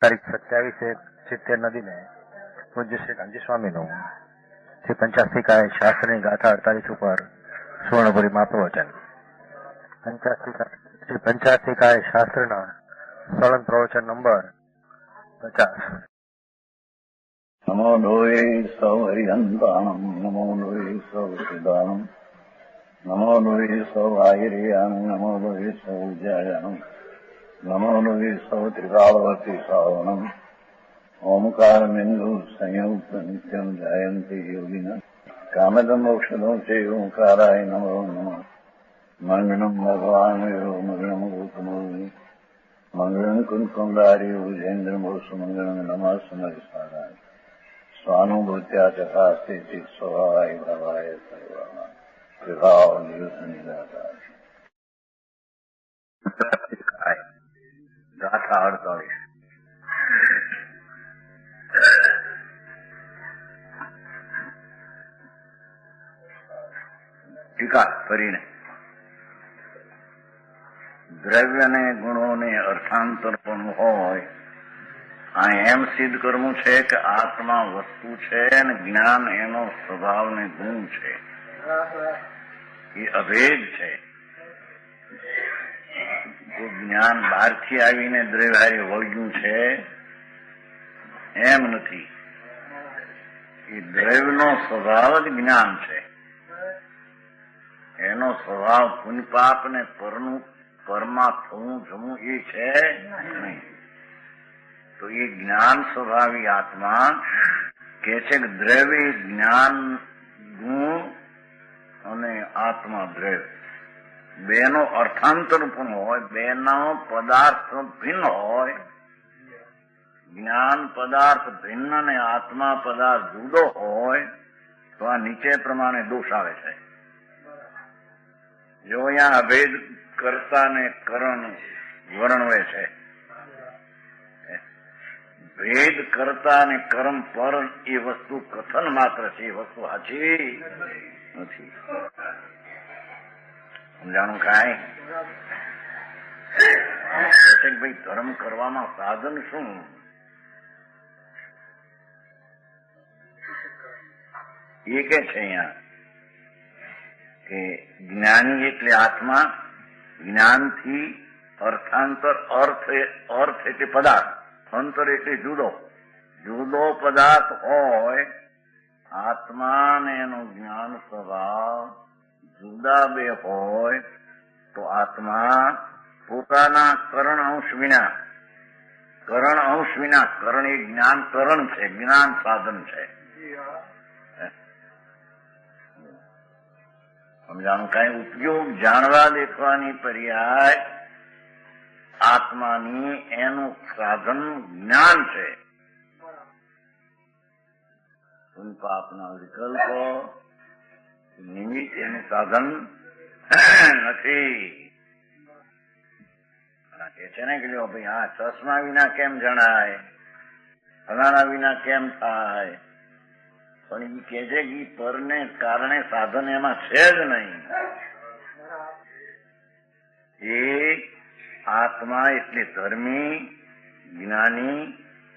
તારીખ 27/70 દિને પૂજ્ય શ્રી ગાંધી સ્વામીનું શ્રી પંચાસ્તિકાય શાસ્ત્રની ગાથા 48 ઉપર સુવર્ણપુરીમાં પ્રવચન. શ્રી પંચાસ્તિકાય શાસ્ત્રના સળંગ પ્રવચન નંબર 50. નમો લોહે સૌ હરિહંતાણમ, નમો લોહે સૌ સિદ્ધાણમ, નમો લોહે સૌ આહિર્યાણમ, નમો લોહે સૌ જયાણમ, નમો લોહે સૌ ત્રિકાળવતી શ્રાવણમ. ઓમકાર બિંદુ સંયુક્ત નિત્યમ જાયંતિ યોગિના કામદમ મોક્ષદો છે ઓંકારાય નમો નમઃ. મંગળમ ભગવાન મંગળમ ગોતમોહિ મંગળમ કુંકુંડારી ભુજેન્દ્ર મોક્ષ મંગળમ નમઃ સમરિસારાય સ્વાનુભૂત્યા ચકાસ્તે ચિત સ્વભાવાય ભવાય સર્વમાં વિભાવ નિયુત નિરાકાર. ગાથા 48. ટીકા કરીને દ્રવ્યને ગુણોને અર્થાંતર પણ હોય આ એમ સિદ્ધ કરવું છે કે આત્મા વસ્તુ છે અને જ્ઞાન એનો સ્વભાવ ને ગુણ છે. એ અભેદ છે. જે જ્ઞાન બહારથી આવીને દ્રવ્ય વળગ્યું છે એમ નથી. એ દ્રવ્યનો સ્વભાવ જ જ્ઞાન છે. એનો સ્વભાવ પુણ્યપાપ ને પરમાં થવું જમવું એ છે નહીં. તો એ જ્ઞાન સ્વભાવી આત્મા કે છે કે દ્રવ્ય જ્ઞાન ગુણ અને આત્મા દ્રવ્ય બેનો અર્થાંતર પણ હોય, બેનો પદાર્થ ભિન્ન હોય. જ્ઞાન પદાર્થ ભિન્ન અને આત્મા પદાર્થ જુદો હોય તો આ નીચે પ્રમાણે દોષ આવે છે. જો અહીંયા અભેદ કર્તા ને કરણ વર્ણવે છે. ભેદ કરતા અને કર્મ પર એ વસ્તુ કથન માત્ર છે. એ વસ્તુ સાચી નથી. સમજાણું કાંઈ? ભાઈ ધર્મ કરવામાં સાધન શું? એ કે છે અહીંયા કે જ્ઞાની એટલે આત્મા, જ્ઞાનથી અર્થાંતર, અર્થ એટલે પદાર્થ, અંતર એટલે જુદો જુદો પદાર્થ હોય. આત્મા ને એનું જ્ઞાન સ્વભાવ જુદા બે હોય તો આત્મા પોતાના કરણ અંશ વિના, કરણ એ જ્ઞાન કરણ છે, જ્ઞાન સાધન છે. સમજાણું? કઈ ઉપયોગ જાણવા દેખવાની પર્યાય આત્માની એનું સાધન જ્ઞાન છે. પાપના વિકલ્પો નિમિત્ત એનું સાધન નથી. કે છે ને કે ભાઈ હા ચશ્મા વિના કેમ જણાય, ફલાણા વિના કેમ થાય, પણ એ કે છે કે પરને કારણે સાધન એમાં છે જ નહીં. એ આત્મા એટલે ધર્મી, જ્ઞાની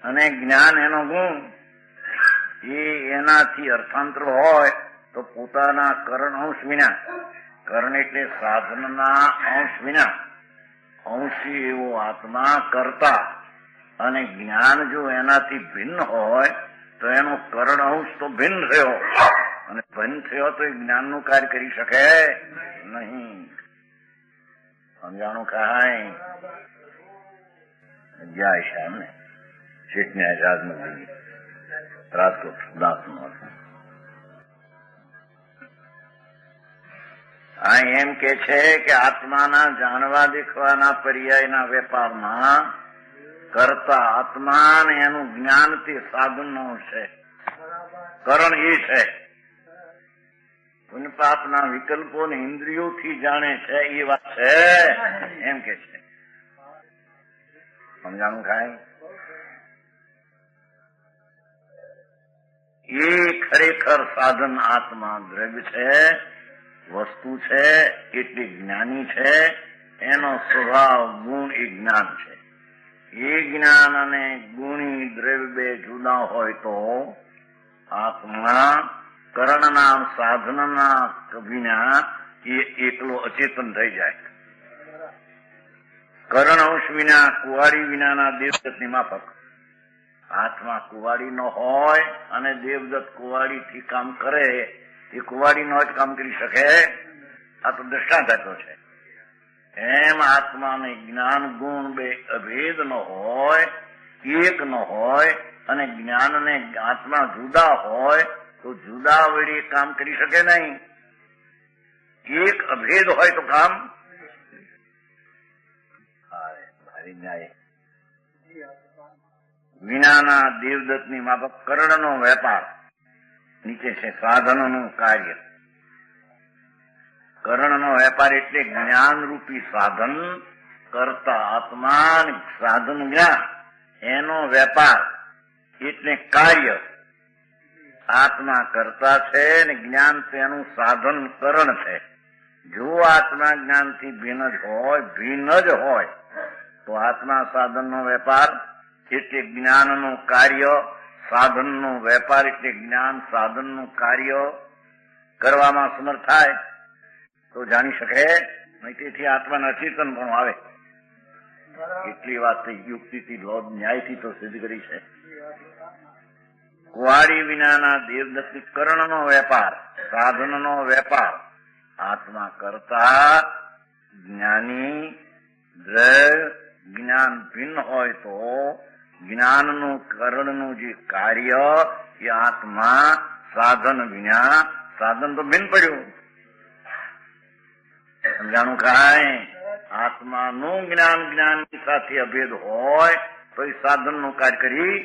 અને જ્ઞાન એનો ગુણ. એ એનાથી અર્થાંતર હોય તો પોતાના કરણ અંશ વિના, કરણ એટલે સાધનના અંશ વિના, અંશી એવો આત્મા કરતા, અને જ્ઞાન જો એનાથી ભિન્ન હોય તો એનો કરણ અંશ તો ભિન્ન થયો, અને ભિન્ન થયો તો એ જ્ઞાનનું કાર્ય કરી શકે નહીં. સમજાણું કાંઈ? જય શ્યામ ને શેઠને આઝાદ નથી રાજકોટ દાસનો. આ એમ કે છે કે આત્માના જાણવા દેખવાના પર્યાયના વેપારમાં કરતા આત્મા ને એનું જ્ઞાન તે સાધનનો છે, કરણ એ છે. પુણ્યપાપના વિકલ્પો ને ઇન્દ્રિયોથી જાણે છે એ વાત છે એમ કે છે. સમજાણું કાંઈ? એ ખરેખર સાધન આત્મા દ્રવ્ય છે, વસ્તુ છે, એટલી જ્ઞાની છે. એનો સ્વભાવ ગુણ એ જ્ઞાન છે. એ જ્ઞાન અને ગુણી દ્રવ્ય બે જુદા હોય તો આત્મા કરણના સાધનના વિના એ એકલો અચેતન થઈ જાય. કરણ અંશ વિના, કુવાડી વિનાના દેવદત્તની માફક. આત્મા કુવાડી નો હોય અને દેવદત્ત કુવાડીથી કામ કરે, એ કુવાડી નો જ કામ કરી શકે? આ તો દ્રષ્ટાંત આપ્યો છે. એમ આત્માને જ્ઞાન ગુણ બે અભેદ ન હોય, એક ન હોય, અને જ્ઞાન ને આત્મા જુદા હોય તો જુદા વડે કામ કરી શકે નહીં. એક અભેદ હોય તો કામ ભારી ન્યાય. વિનાના દેવદત્તની માફક કરણનો વેપાર. નીચે છે સાધનોનું કાર્ય. કરણનો વેપાર એટલે જ્ઞાનરૂપી સાધન કરતા આત્મા, સાધન જ્ઞાન એનો વેપાર એટલે કાર્ય. આત્મા કરતા છે ને જ્ઞાન તેનું સાધન કરણ છે. જો આત્મા જ્ઞાનથી ભિન્ન જ હોય તો આત્મા સાધનનો વેપાર એટલે જ્ઞાનનું કાર્ય, સાધનનો વેપાર એટલે જ્ઞાન સાધનનું કાર્ય કરવામાં સમર્થ થાય તો જાણી શકે નહીં. તેથી આત્માને અચેતન પણ આવે. એટલી વાત યુક્તિથી, ન્યાયથી તો સિદ્ધ કરી છે. કુવાડી વિનાના દેવદત્તી કરણનો વેપાર, સાધનનો વેપાર આત્મા કરતા જ્ઞાની જ્ઞાન ભિન્ન હોય તો જ્ઞાનનું કરણનું જે કાર્ય એ આત્મા સાધન વિના, સાધન તો ભિન્ન પડ્યું. સમજાણું કાંઈ? આત્માનું જ્ઞાનની સાથે અભેદ હોય તો એ સાધનનું કાર્ય કરી,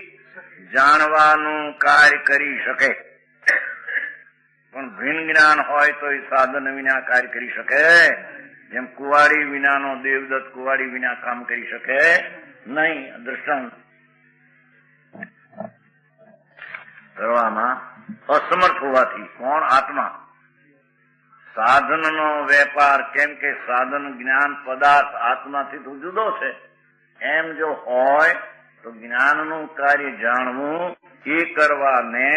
જાણવાનું કાર્ય કરી શકે. પણ ભિન્ન જ્ઞાન હોય તો એ સાધન વિના કાર્ય કરી શકે? જેમ કુવાડી વિનાનો દેવદત્ત કુવાડી વિના કામ કરી શકે નહીં. દ્રષ્ટાંત કરવામાં અસમર્થ હોવાથી. કોણ? આત્મા. સાધનનો વેપાર, કેમ કે સાધન જ્ઞાન પદાર્થ આત્માથી તો જુદો છે. એમ જો હોય તો જ્ઞાનનું કાર્ય જાણવું એ કરવાને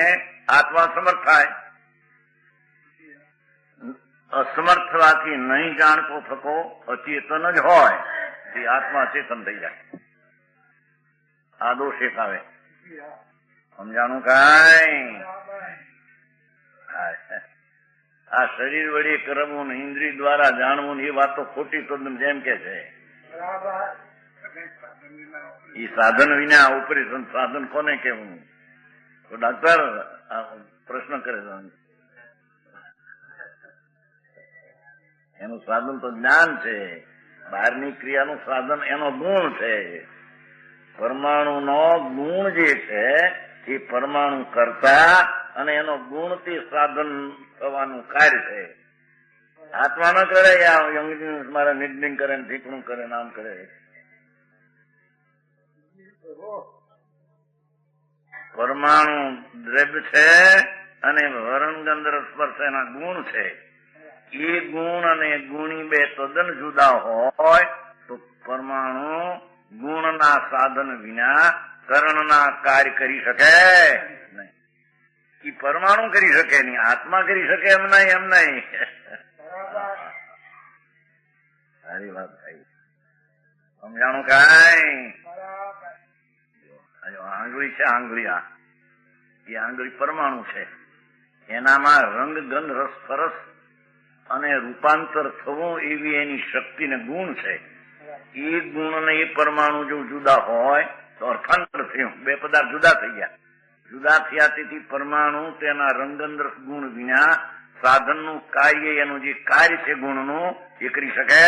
આત્મા સમર્થ થાય. અસમર્થ થવાથી નહીં જાણતો થતો અચેતન જ હોય તે આત્મા ચેતન થઈ જાય. આ દોષ એક આવે. સમજાણું કાંઈ? આ શરીર વડે કરવું ને ઇન્દ્રિય દ્વારા જાણવું એ વાત તો ખોટી તો જેમ કે છે. એ સાધન વિના ઓપરેશન. સાધન કોને કેવું? તો ડાક્ટર પ્રશ્ન કરે છે. એનું સાધન તો જ્ઞાન છે. બહારની ક્રિયાનું સાધન એનો ગુણ છે. પરમાણુનો ગુણ જે છે એ પરમાણુ કરતા અને એનો ગુણ તે સાધન થવાનું કાર્ય છે. આત્મા ન કરે, મારા નિર્ણય કરે, ઠીકણું કરે, નામ કરે. પરમાણુ દ્રવ્ય છે અને વર્ણગંધર સ્પર્શ એના ગુણ છે. એ ગુણ અને ગુણી બે તદ્દન જુદા હોય તો પરમાણુ ગુણના સાધન વિના કરણના કાર્ય કરી શકે નહીં. એ પરમાણુ કરી શકે નહીં, આત્મા કરી શકે એમ નહીં. સારી વાત થઈ. સમજાણું કાંઈ? આંગળી છે, આંગળી. એ આંગળી પરમાણુ છે. એનામાં રંગ, ગંધ, રસ, સ્પર્શ અને રૂપાંતર થવું એવી એની શક્તિ ને ગુણ છે. એ ગુણ અને એ પરમાણુ જો જુદા હોય તો અર્થાંતર થયું. બે પદાર્થ જુદા થઈ ગયા. જુદા થયા તેથી પરમાણુ તેના રંગંદ્ર ગુણ વિના સાધનનું કાર્ય, એનું જે કાર્ય છે ગુણનું, એ કરી શકે.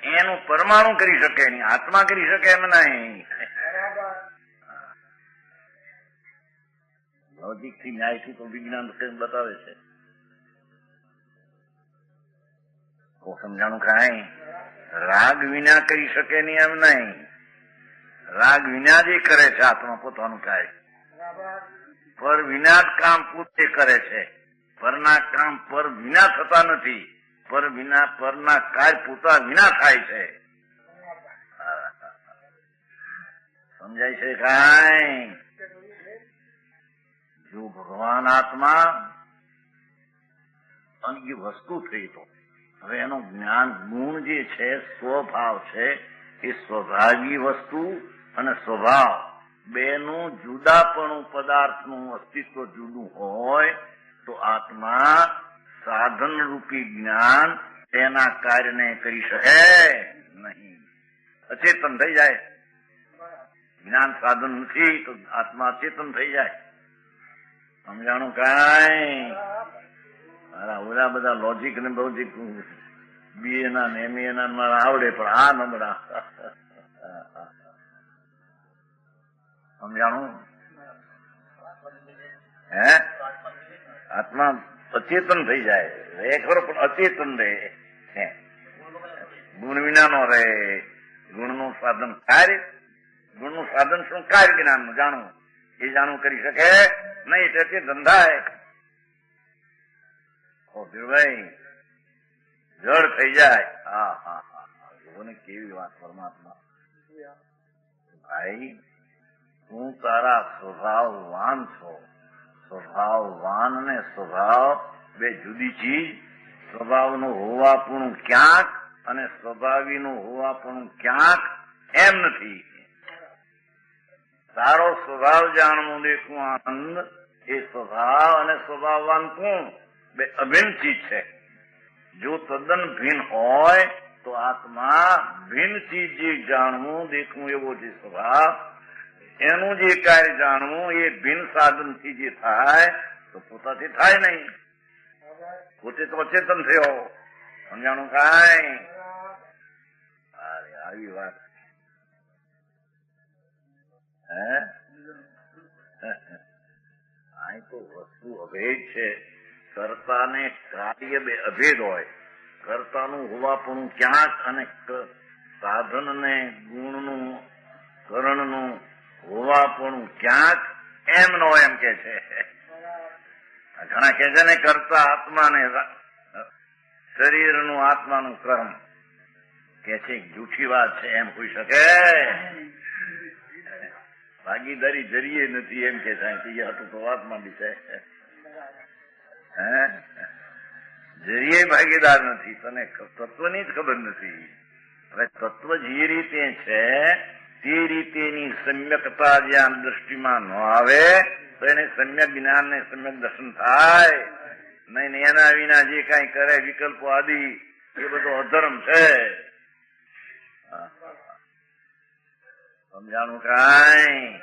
એનું પરમાણુ કરી શકે નહીં, આત્મા કરી શકે એમ નહીં. લૌકિક થી ન્યાયથી તો વિજ્ઞાન બતાવે છે. સમજાણું કાંઈ? રાગ વિના કરી શકે નહીં એમ નહીં. રાગ વિના જ કરે છે આત્મા પોતાનું કાર્ય. પર વિના જ કામ પોતે કરે છે. પરના કામ પર વિના થતા નથી. પર વિના પરના કાર્ય પોતા વિના થાય છે. સમજાય છે કાંઈ? જો ભગવાન આત્મા અને એ વસ્તુ થઈ તો હવે એનો જ્ઞાન ગુણ જે છે સ્વભાવ છે એ સ્વભાવી વસ્તુ અને સ્વભાવ બેનું જુદાપણું પદાર્થનું અસ્તિત્વ જુદું હોય તો આત્મા સાધન રૂપી જ્ઞાન તેના કાર્યને કરી શકે નહીં. અચેતન થઈ જાય. જ્ઞાન સાધન નથી તો આત્મા અચેતન થઈ જાય. સમજાણું કાંઈ? મારા ઓલા બધા લોજિક ને લોજિક BA ના ને MA ના મારા આવડે પણ આ નબળા. સમજાણું? હે? આત્મા અચેતન થઈ જાય. એ ખરો પણ અચેતન રહે. ગુણ વિના નો રહે. ગુણનું સાધન કાર્ય. ગુણનું સાધન શું? કાર્ય જ્ઞાનનું જાણવું. એ જાણવું કરી શકે નહીં. તેથી ધંધાય ભાઈ જળ થઈ જાય. હા હા હા જોને કેવી વાત પરમાત્મા. ભાઈ તું તારા સ્વભાવવાન છો. સ્વભાવવાન અને સ્વભાવ બે જુદી ચીજ. સ્વભાવનું હોવાપણું ક્યાંક અને સ્વભાવીનું હોવાપણું ક્યાંક એમ નથી. તારો સ્વભાવ જાણવું દેખવું આનંદ એ સ્વભાવ અને સ્વભાવવાન તું બે અભિન્ન ચીજ છે. જો તદ્દન ભિન્ન હોય તો આત્મા ભિન્ન ચીજ જે જાણવું દેખવું એવો જે સ્વભાવ એનું જે કાર્ય જાણવું એ ભિન્ન સાધનથી જે થાય તો પોતાથી થાય નહીં. પોતે તો અચેતન થયો. સમજાણું કાંઈ? અરે આવી વાત આ તો વસ્તુ અભેદ છે. કર્તા ને કાર્ય બે અભેદ હોય. કર્તાનું હોવાપણું ક્યાંક અને સાધન ને ગુણનું કરણનું હોવાપણું ક્યાંક એમ નો એમ કે છે. ઘણા કે છે ને કરતા આત્માને શરીરનું આત્માનું કર્મ કે છે. જૂઠી વાત છે. એમ હોઈ શકે? ભાગીદારી જરીએ નથી એમ કે સાહેબ હતું તો વાત માંડી છે. જરીએ ભાગીદાર નથી. તને તત્વની જ ખબર નથી. હવે તત્વ જે રીતે છે તે રીતેની સમ્યકતા જ્યાં દ્રષ્ટિમાં ન આવે તો એને સમ્યક જ્ઞાન ને સમ્યક દર્શન થાય નહીં. એના વિના જે કઈ કરે વિકલ્પો આદિ એ બધો અધર્મ છે. સમજાણું કાંઈ?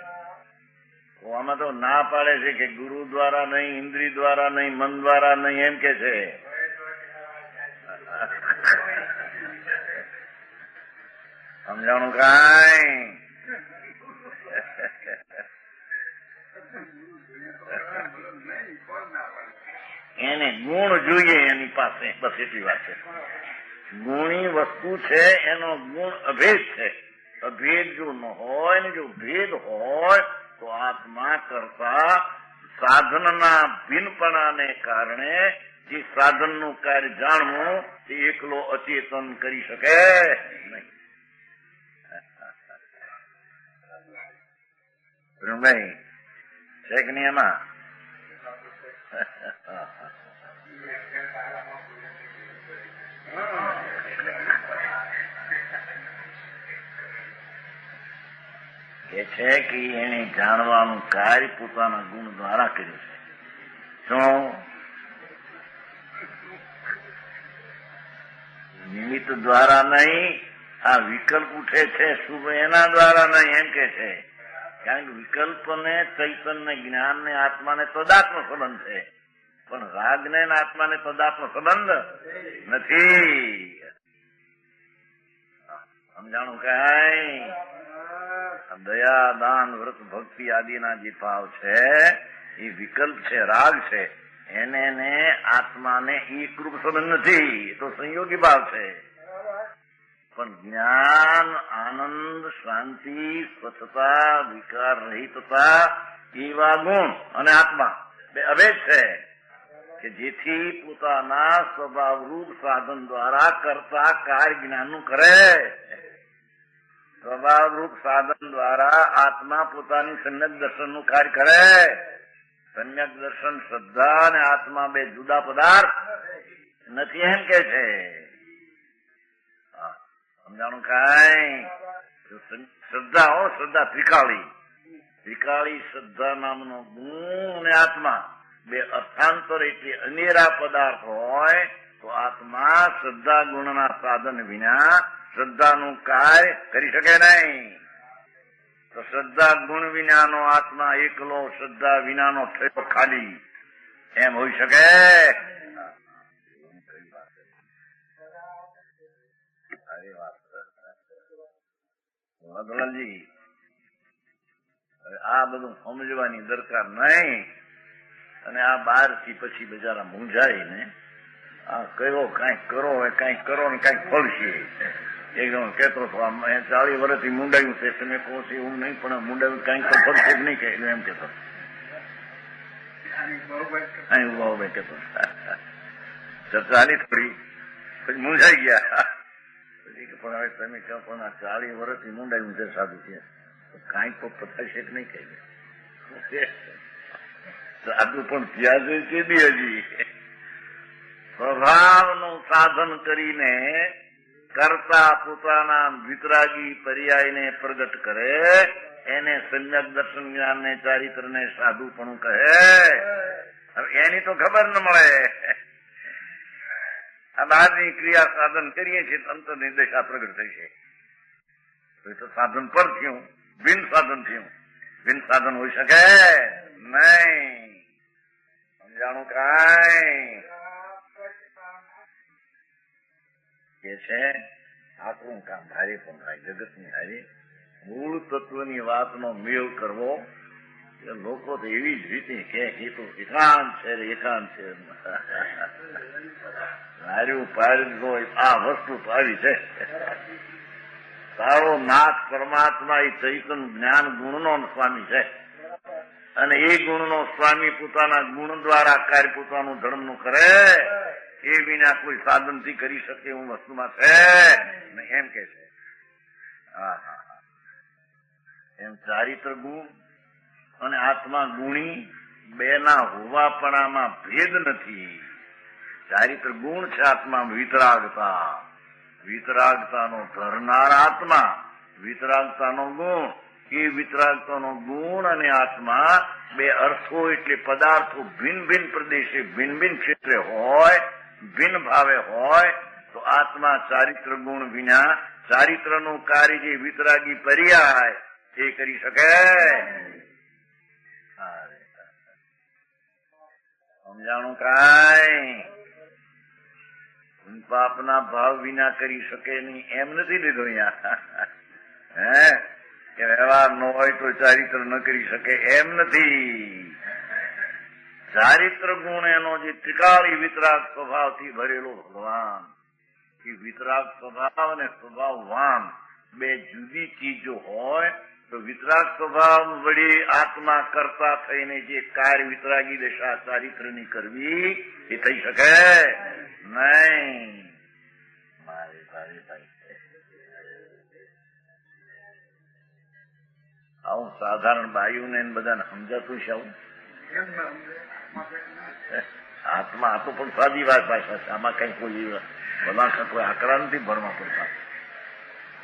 આમાં તો ના પાડે છે કે ગુરુ દ્વારા નહીં, ઇન્દ્રિય દ્વારા નહીં, મન દ્વારા નહીં એમ કે છે. સમજાણું કાંઈ? એને ગુણ જોઈએ એની પાસે. બસ એટલી વાત છે. ગુણી વસ્તુ છે એનો ગુણ અભેદ છે. અભેદ જો ન હોય ને જો ભેદ હોય તો આત્મા કરતા સાધનના ભિન્નપણાને કારણે જે સાધનનું કાર્ય જાણવું તે એકલો અચેતન કરી શકે નહીં. ભાઈ છે કે નહીં એમાં? કે છે કે એને જાણવાનું કાર્ય પોતાના ગુણ દ્વારા કર્યું છે. શું? નિમિત્ત દ્વારા નહીં. આ વિકલ્પ ઉઠે છે શુભ એના દ્વારા નહીં એમ કે છે. કારણ કે વિકલ્પને ચૈતન્ય જ્ઞાનને આત્માને તદાત્મ સંબંધ છે પણ રાગને આત્માને તદાત્મ સંબંધ નથી. સમજાણું કાંઈ? દયા દાન વ્રત ભક્તિ આદિના જે ભાવ છે એ વિકલ્પ છે, રાગ છે. એને આત્માને એકરૂપ સંબંધ નથી. એ તો સંયોગી ભાવ છે. પણ જ્ઞાન, આનંદ, શાંતિ, સ્વચ્છતા, વિકાર રહિતતા એવા ગુણ અને આત્મા બે અભેદ છે કે જેથી પોતાના સ્વભાવરૂપ સાધન દ્વારા કરતા કાર્ય જ્ઞાનનું કરે. સ્વભાવરૂપ સાધન દ્વારા આત્મા પોતાની સમ્યક દર્શનનું કાર્ય કરે. સમ્યક દર્શન શ્રદ્ધા અને આત્મા બે જુદા પદાર્થ નથી એમ કે છે. સમજાણું કાંઈ? શ્રદ્ધા ત્રિકાળી શ્રદ્ધા નામનો ગુણ અને આત્મા બે અર્થાંતર એટલે અનેરા પદાર્થ હોય તો આત્મા શ્રદ્ધા ગુણના સાધન વિના શ્રદ્ધાનું કાર્ય કરી શકે નહીં. તો શ્રદ્ધા ગુણ વિનાનો આત્મા એકલો, શ્રદ્ધા વિનાનો થયો ખાલી, એમ હોઈ શકે? દલાલજી, આ બધું સમજવાની દરકાર નહીં. અને આ બહાર થી પછી બજારા મૂંઝાય ને આ કયો કઈક કરો કઈક કરો ને કઈક ફળશે. એકદમ કેતો 40 વર્ષથી મુંડાયું છે, તમે કહો છો એવું નહીં, પણ મુંડાયું કઈક તો ફળશે જ નહીં કે એમ કેતો કેતો ચાલી થોડી પછી મૂંઝાઈ ગયા. પણ હવે તમે કહો પણ આ 40 વર્ષથી મુંડાયું છે સાધુ છે, કઈક તો થશે જ નહીં કે સાધુ પણ ત્યાં જોઈ છે હજી સ્વભાવનું સાધન કરીને કરતા પોતાના વિતરાગી પર્યાયને પ્રગટ કરે એને સમ્યક દર્શન જ્ઞાનને ચારિત્રને સાધુપણું કહે. હવે એની તો ખબર ન મળે. આ બહારની ક્રિયા સાધન કરીએ છીએ અંતર નિર્દેશા પ્રગટ થઈ છે. તો એ તો સાધન પર થયું, બિન સાધન થયું. બિન સાધન હોઈ શકે નહીં. સમજાણું કાંઈ? કે છે આપણું કામ ભારે પણ થાય જગતની હારી મૂળ તત્વની વાતનો મેળ કરવો. લોકો તો એવી જ રીતે કે એ તો એકાંત છે હાર્યું પાર્યું આ વસ્તુ તો આવી છે. તારો નાથ પરમાત્મા એ ચૈતન જ્ઞાન ગુણનો સ્વામી છે અને એ ગુણનો સ્વામી પોતાના ગુણ દ્વારા કાર્ય પોતાનું ધર્મનું કરે એ વિના કોઈ સાધનથી કરી શકે એવું વસ્તુમાં છે એમ કે છે. એમ ચારિત્ર ગુણ અને આત્મા ગુણી બેના હોવાપણામાં ભેદ નથી. ચારિત્ર ગુણ છે આત્મા વિતરાગતાનો ધરનાર આત્મા, વિતરાગતાનો ગુણ. એ વિતરાગતાનો ગુણ અને આત્મા બે અર્થો એટલે પદાર્થો ભિન્ન ભિન્ન પ્રદેશે ભિન્ન ભિન્ન ક્ષેત્રે હોય, ભિન્ન ભાવે હોય તો આત્મા ચારિત્ર ગુણ વિના ચારિત્રનું કાર્ય જે વિતરાગી પર્યાય એ કરી શકે. સમજાણું કાંઈ? પાપના ભાવ વિના કરી શકે નહીં એમ નથી લીધો અહીંયા. હે કે વ્યવહાર ન હોય તો ચારિત્ર ન કરી શકે એમ નથી. ચારિત્ર ગુણ એનો જે ત્રિકાળી વિતરાગ સ્વભાવથી ભરેલો ભગવાન, એ વિતરાગ સ્વભાવ અને સ્વભાવવાન બે જુદી ચીજો હોય તો વિતરાગ સ્વભાવ વડે આત્મા કરતા થઈને જે કાર્ય વિતરાગી દશા ચારિત્રની કરવી એ થઈ શકે નહીં. આવું સાધારણ બાયુને બધાને સમજાતું છે. આવું આત્મા આ તો પણ સાદી વાત ભાષા છે. આમાં કઈ કોઈ બધા કોઈ આંકડા નથી ભરવા પડતા.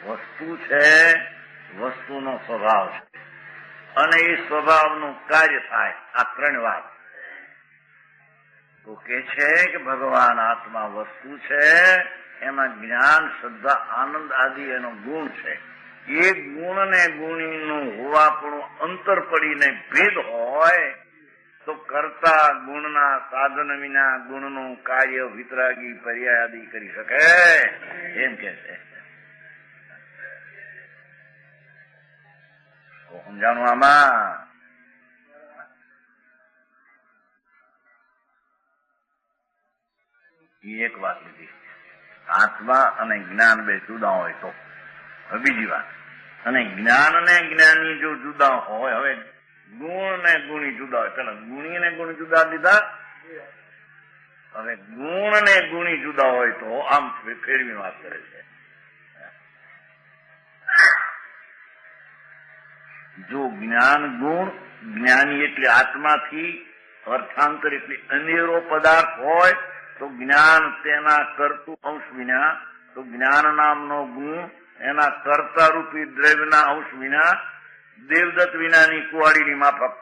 વસ્તુ છે, વસ્તુનો સ્વભાવ છે અને એ સ્વભાવનું કાર્ય થાય. આ 3 વાત તો કે છે કે ભગવાન આત્મા વસ્તુ છે, એમાં જ્ઞાન શ્રદ્ધા આનંદ આદિ એનો ગુણ છે. એ ગુણ ને ગુણીનું હોવાપણું અંતર પડીને ભેદ હોય તો કરતા ગુણના સાધન વિના ગુણનું કાર્ય વિતરાગી પર્યાય આદિ કરી શકે એમ કે છે. સમજાણું આમાં? એક વાત લીધી આત્મા અને જ્ઞાન બે જુદા હોય તો. બીજી વાત, અને જ્ઞાન ને જ્ઞાની જો જુદા હોય, હવે ગુણ ને ગુણી જુદા હોય. પેલા ગુણી ને ગુણ જુદા લીધા, હવે ગુણ ને ગુણી જુદા હોય તો આમ ફેરવી વાત કરે છે. જો જ્ઞાન ગુણ, જ્ઞાની એટલે આત્માથી, અર્થાંતર એટલે અનેરો પદાર્થ હોય તો જ્ઞાન તેના કરતું અંશ વિના, તો જ્ઞાન નામનો ગુણ એના કર્તારૂપી દ્રવ્યના અંશ વિના, દેવદત્ત વિનાની કુવાડીની માફક,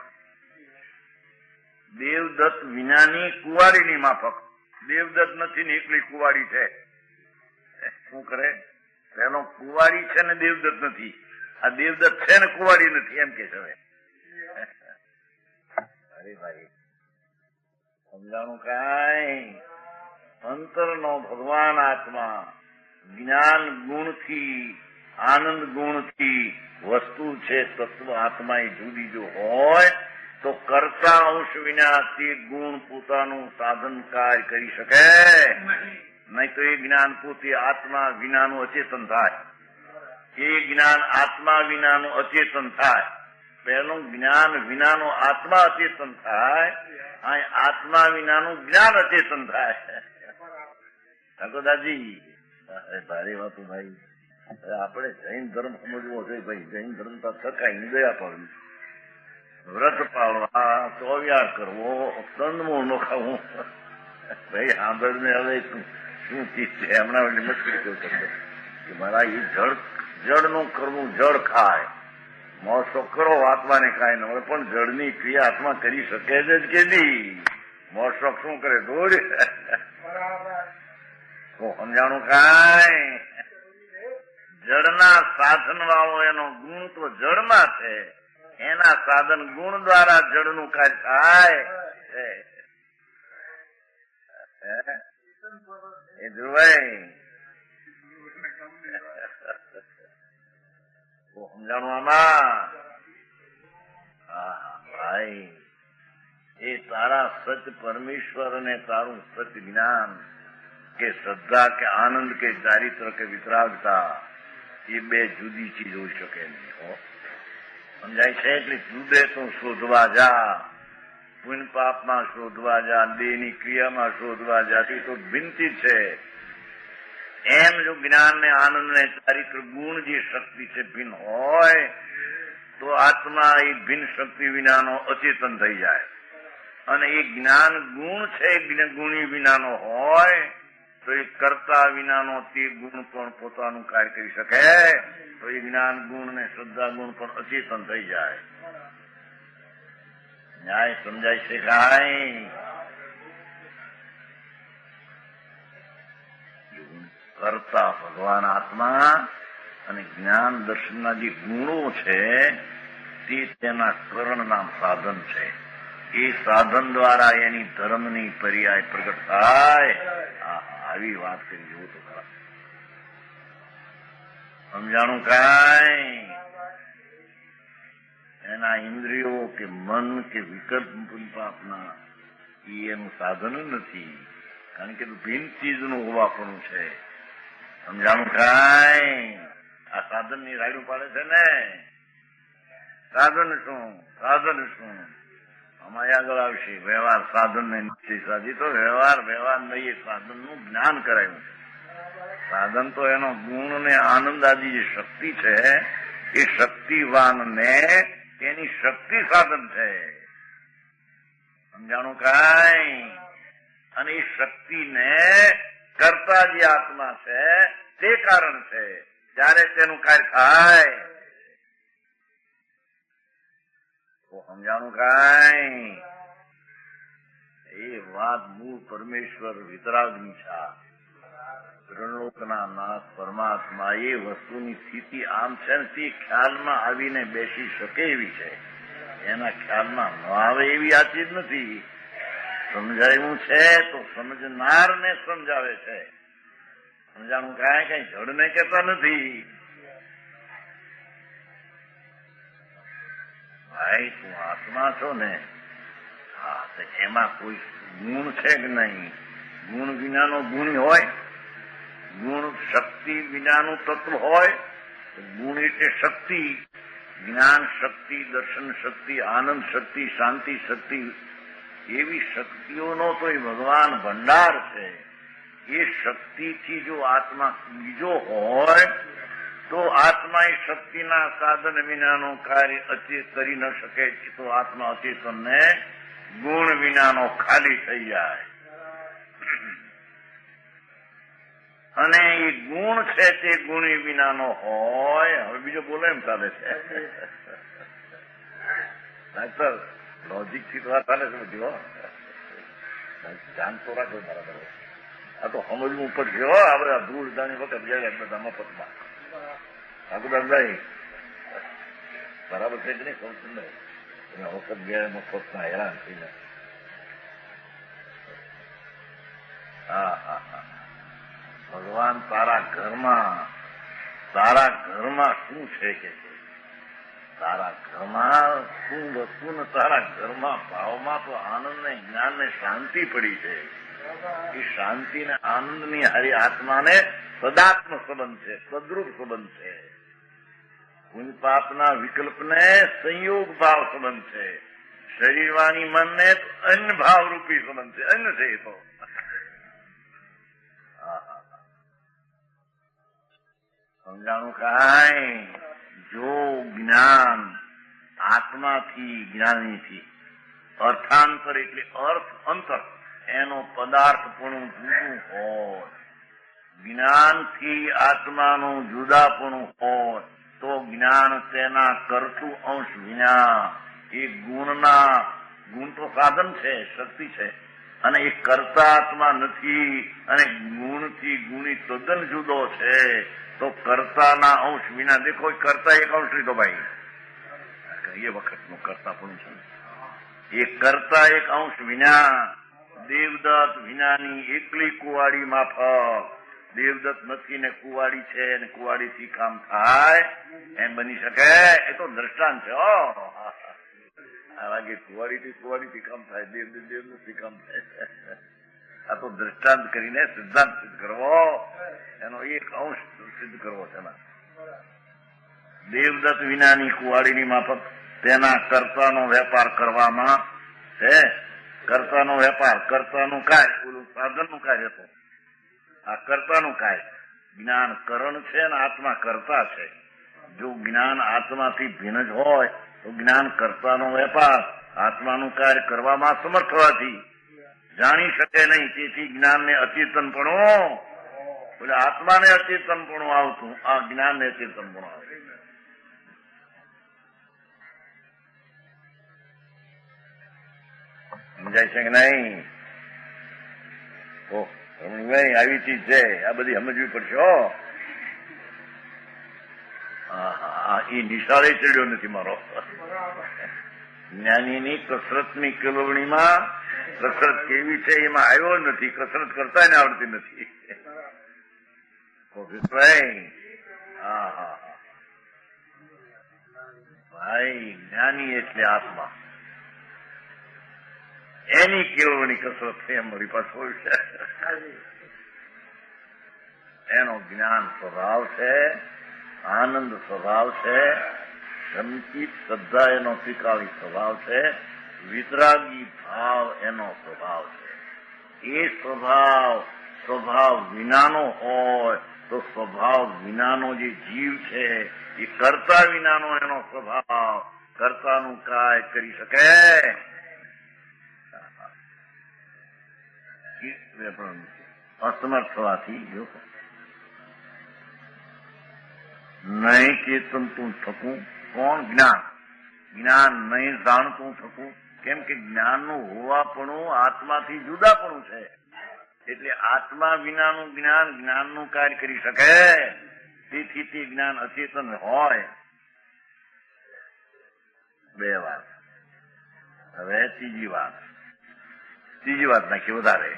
દેવદત્ત વિનાની કુવાડીની માફક. દેવદત્ત નથી ને એકલી કુવાડી છે. શું કરે? પેલો કુવાડી છે ને દેવદત્ત નથી. આ દેવદત્ત છે ને કુવાડી નથી, એમ કે છે. અરે ભાઈ, સમજાણું કાંઈ? અંતરનો ભગવાન આત્મા જ્ઞાન ગુણથી, આનંદ ગુણથી વસ્તુ છે. તત્વ આત્મા એ જુદી જો હોય તો કરતા અંશ વિના તે ગુણ પોતાનું સાધન કાર્ય કરી શકે નહીં. તો એ જ્ઞાન પોતે આત્મા વિનાનું અચેતન થાય. એ જ્ઞાન આત્મા વિનાનું અચેતન થાય. પહેલું જ્ઞાન વિનાનું આત્મા અચેતન થાય, અહીં આત્મા વિનાનું જ્ઞાન અચેતન થાય. દાદાજી ભારે વાતો ભાઈ. આપણે જૈન ધર્મ સમજવો જોઈએ ભાઈ. જૈન ધર્મ તો થકાય દયા પાડવી, વ્રત પાળવા, ચોવ્યાર કરવો, કંદમૂળ નો ખાવું. ભાઈ સાંભળને હવે શું ચીજ છે? હમણાં મસ્કરી કરું તમને કે મારા એ જળનું કરવું, જળ ખાય, મોસો કરો, આત્માને કાંઈ ન હોય. પણ જળની ક્રિયા આત્મા કરી શકે જ કે નહીં? મોશોક શું કરે? દોડ. તો સમજાણું કાંઈ? જળના સાધન વાળો એનો ગુણ તો જળમાં છે. એના સાધન ગુણ દ્વારા જળનું કાર્ય થાય. એ ધ્રુવાઈ સમજાણું આમાં? ભાઈ, એ તારા સચ પરમેશ્વર અને તારું સચ જ્ઞાન કે શ્રદ્ધા કે આનંદ કે ચારિત્ર કે વિતરાગતા, એ બે જુદી ચીજ હોઈ શકે નહીં. સમજાય છે? એટલે જુદે તો શોધવા જા, પુણ્ય પાપમાં શોધવા જા, દેહની ક્રિયામાં શોધવા જા, એ તો ભિન્નથી છે. એમ જો જ્ઞાન ને આનંદ ને ચારિત્ર ગુણ જે શક્તિ છે ભિન્ન હોય તો આત્મા એ ભિન્ન શક્તિ વિનાનો અચેતન થઈ જાય. અને એ જ્ઞાન ગુણ છે ગુણી વિનાનો હોય તો એ કરતા વિનાનો તે ગુણ પણ પોતાનું કાર્ય કરી શકે. તો એ જ્ઞાન ગુણ ને શ્રદ્ધા ગુણ પણ અચેતન થઈ જાય. ન્યાય સમજાય છે કાંઈ? કરતા ભગવાન આત્મા અને જ્ઞાન દર્શનના જે ગુણો છે તે તેના કરણના સાધન છે. એ સાધન દ્વારા એની ધર્મની પર્યાય પ્રગટ થાય. આવી વાત કરી જવું તો ખરા. સમજાણું કાંઈ? એના ઇન્દ્રિયો કે મન કે વિકલ્પ પાપના એ એનું સાધન નથી. કારણ કે ભિન્ન ચીજનું હોવાપણું છે. સમજાણું કાંઈ? આ સાધન ની રાયડું પાડે છે ને. સાધન શું? સાધન શું? અમારી આગળ આવશે વ્યવહાર સાધન ને નિશ્ચય સાધી. તો વ્યવહાર નહીં, એ સાધન નું જ્ઞાન કરાયું છે. સાધન તો એનો ગુણ ને આનંદ આદિ જે શક્તિ છે એ શક્તિવાન ને એની શક્તિ સાધન છે. સમજાણું કાંઈ? અને એ શક્તિને કરતા જે આત્મા છે તે કારણ છે. ત્યારે તેનું કાર્ય થાય. તો સમજાણું કાંઈ? એ વાત મૂળ પરમેશ્વર વિતરાગની છે. ત્રિલોકના નાથ પરમાત્મા એ વસ્તુની સ્થિતિ આમ છે ને તે ખ્યાલમાં આવીને બેસી શકે એવી છે. એના ખ્યાલમાં ન આવે એવી આ ચીજ નથી. સમજાયું છે તો સમજનારને સમજાવે છે. સમજાણું કાંઈ? કઈ જડને કહેતા નથી. ભાઈ તું આત્મા છો ને, હા, તો એમાં કોઈ ગુણ છે કે નહીં? ગુણ વિનાનો ગુણ હોય, ગુણ શક્તિ વિનાનું તત્વ હોય. ગુણ એટલે શક્તિ, જ્ઞાન શક્તિ, દર્શન શક્તિ, આનંદ શક્તિ, શાંતિ શક્તિ, એવી શક્તિઓનો તો એ ભગવાન ભંડાર છે. એ શક્તિથી જો આત્મા બીજો હોય તો આત્મા એ શક્તિના સાધન વિનાનું કાર્ય અચેત કરી ન શકે. તો આત્મા અચેતનને ગુણ વિનાનો ખાલી થઈ જાય. અને એ ગુણ છે તે ગુણી વિનાનો હોય. હવે બીજો બોલો એમ ચાલે છે. ડાક્ટર લોજિક થી વાત ચાલે છે બધી. ધ્યાન તો રાખો બરાબર. આ તો સમજવું પડશે. આ બધા ધૂળ દાણી વખત ગયા બધા મફતમાં. ઠાકુરદાસભાઈ બરાબર છે કે નહીં કહું છું ને? વખત ગયા મફતમાં હેરાન થઈને. હા હા હા. ભગવાન તારા ઘરમાં શું છે કે તારા ઘરમાં શું વસ્તુ ને તારા ઘરમાં ભાવમાં તો આનંદ ને જ્ઞાન ને શાંતિ પડી છે. એ શાંતિ ને આનંદ ની હારી આત્માને સદાત્મ સંબંધ છે, સદરૂપ સંબંધ છે. પુણ્ય પાપના વિકલ્પને સંયોગ ભાવ સંબંધ છે. શરીર વાણી મનને અન્ન ભાવ રૂપી સંબંધ છે. અન્ન છે એ તો. સમજાણું કાંઈ? જો જ્ઞાન આત્માથી જ્ઞાનીથી અર્થાંતર એટલે અર્થ અંતર એનો પદાર્થપણું જુદું હોય, જ્ઞાનથી આત્માનું જુદાપણું હોય તો જ્ઞાન તેના કરતું અંશ વિના એ ગુણ તો સાધન છે, શક્તિ છે, અને એ કરતા આત્મા નથી. અને ગુણથી ગુણી તદ્દન જુદો છે. તો કર્તાના અંશ વિના દેખો કરતા એક અંશ લીધો ભાઈ. એ વખતનું કરતા પણ છે. એ કરતા એક અંશ વિના દેવદત્ત વિનાની એકલી કુવાડી માફક. દેવદત્ત નથી ને કુવાડી છે ને કુવાડીથી કામ થાય એમ બની શકે? એ તો દ્રષ્ટાંત છે. આ વાગે કુવાડીથી કામ થાય, દેવદત્તથી કામ થાય. આ તો દ્રષ્ટાંત કરીને સિદ્ધાંત સિદ્ધ કરવો, એનો એક અંશ સિદ્ધ કરવો છે. દેવદત્ત વિનાની કુવાડીની માફક તેના કર્તાનો વેપાર કરવામાં છે. કર્તાનો વેપાર, કર્તાનું કાર્ય, ઓલું સાધનનું કાર્ય હતું. આ કર્તાનું કાર્ય જ્ઞાન કરણ છે અને આત્મા કરતા છે. જો જ્ઞાન આત્માથી ભિન્ન જ હોય તો જ્ઞાન કર્તાનો વેપાર આત્માનું કાર્ય કરવામાં સમર્થ હોવાથી જાણી શકે નહીં. તેથી જ્ઞાનને અચેતનપણું, એટલે આત્માને અચેતનપણું આવતું, આ જ્ઞાનને અચેતનપણું આવતું. સમજાય છે કે નહીં? રમણીભાઈ આવી ચીજ છે, આ બધી સમજવી પડશે. એ નિશાળે ચડ્યો નથી મારો. જ્ઞાનીની કસરતની કેળવણીમાં કસરત કેવી છે એમાં આવ્યો નથી. કસરત કરતા ને આવડતી નથી. ભાઈ જ્ઞાની એટલે આત્મા, એની કેળવણી કસરત છે અમારી પાસે હોય છે. એનો જ્ઞાન સ્વભાવ છે, આનંદ સ્વભાવ છે, સંકિત શ્રદ્ધા એનો સ્વીકારી સ્વભાવ છે, વિતરાગી ભાવ એનો સ્વભાવ છે. એ સ્વભાવ વિનાનો હોય તો સ્વભાવ વિનાનો જે જીવ છે એ કરતા વિનાનો એનો સ્વભાવ કરતાનું કાય કરી શકે? અસમર્થ થવાથી જો નહીં ચેતન તું થકું. કોણ? જ્ઞાન નહીં જાણતું થકું. કેમ કે જ્ઞાનનું હોવાપણું આત્માથી જુદાપણું છે. એટલે આત્મા વિનાનું જ્ઞાનનું કાર્ય કરી શકે. તેથી તે જ્ઞાન અચેતન હોય. બે વાત. હવે ત્રીજી વાત નાખી વધારે.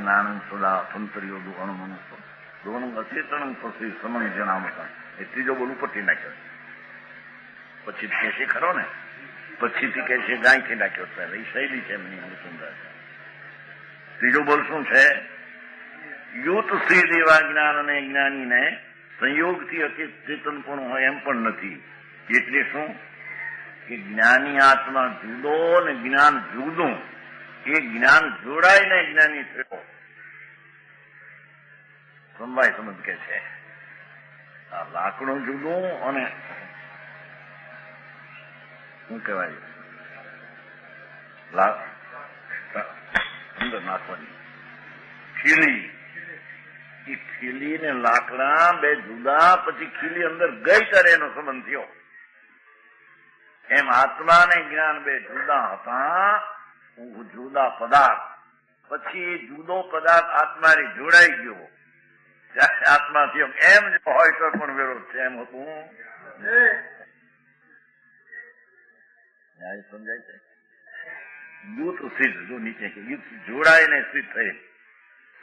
નાનું સદા સંતરીઓ દુઃખનું મનુષ્ય દોનું અચેતન પછી સમન જણાવતા. એ ત્રીજો બોલું પટી નાખ્યો. પછી કહેશે ખરો ને, પછીથી કહેશે ગાયથી નાખ્યો. એ શૈલી છે એમની સુંદર. ત્રીજો બોલ શું છે? યુત શ્રી દેવા જ્ઞાન અને જ્ઞાનીને સંયોગથી અચેતન પણ હોય એમ પણ નથી. એટલે શું કે જ્ઞાની આત્મા જુદો ને જ્ઞાન જુદું. એ જ્ઞાન જોડાઈને જ્ઞાની થયો. સમવાય સંબંધ કે છે. આ લાકડું જુદું અને શું કહેવાય અંદર નાખવાની ખીલી, એ ખીલી ને લાકડા બે જુદા, પછી ખીલી અંદર ગઈ ત્યારે એનો સંબંધ થયો. એમ આત્મા ને જ્ઞાન બે જુદા હતા, જુદા પદાર્થ. પછી જુદો પદાર્થ આત્માને જોડાઈ ગયો ત્યારે આત્મા થયો. એમ જો હોય તો પણ વિરોધ છે. એમ હતું. સમજાય છે? યુથ સિદ્ધ, જો નીચે કે યુથ જોડાઈને સિદ્ધ થયેલ,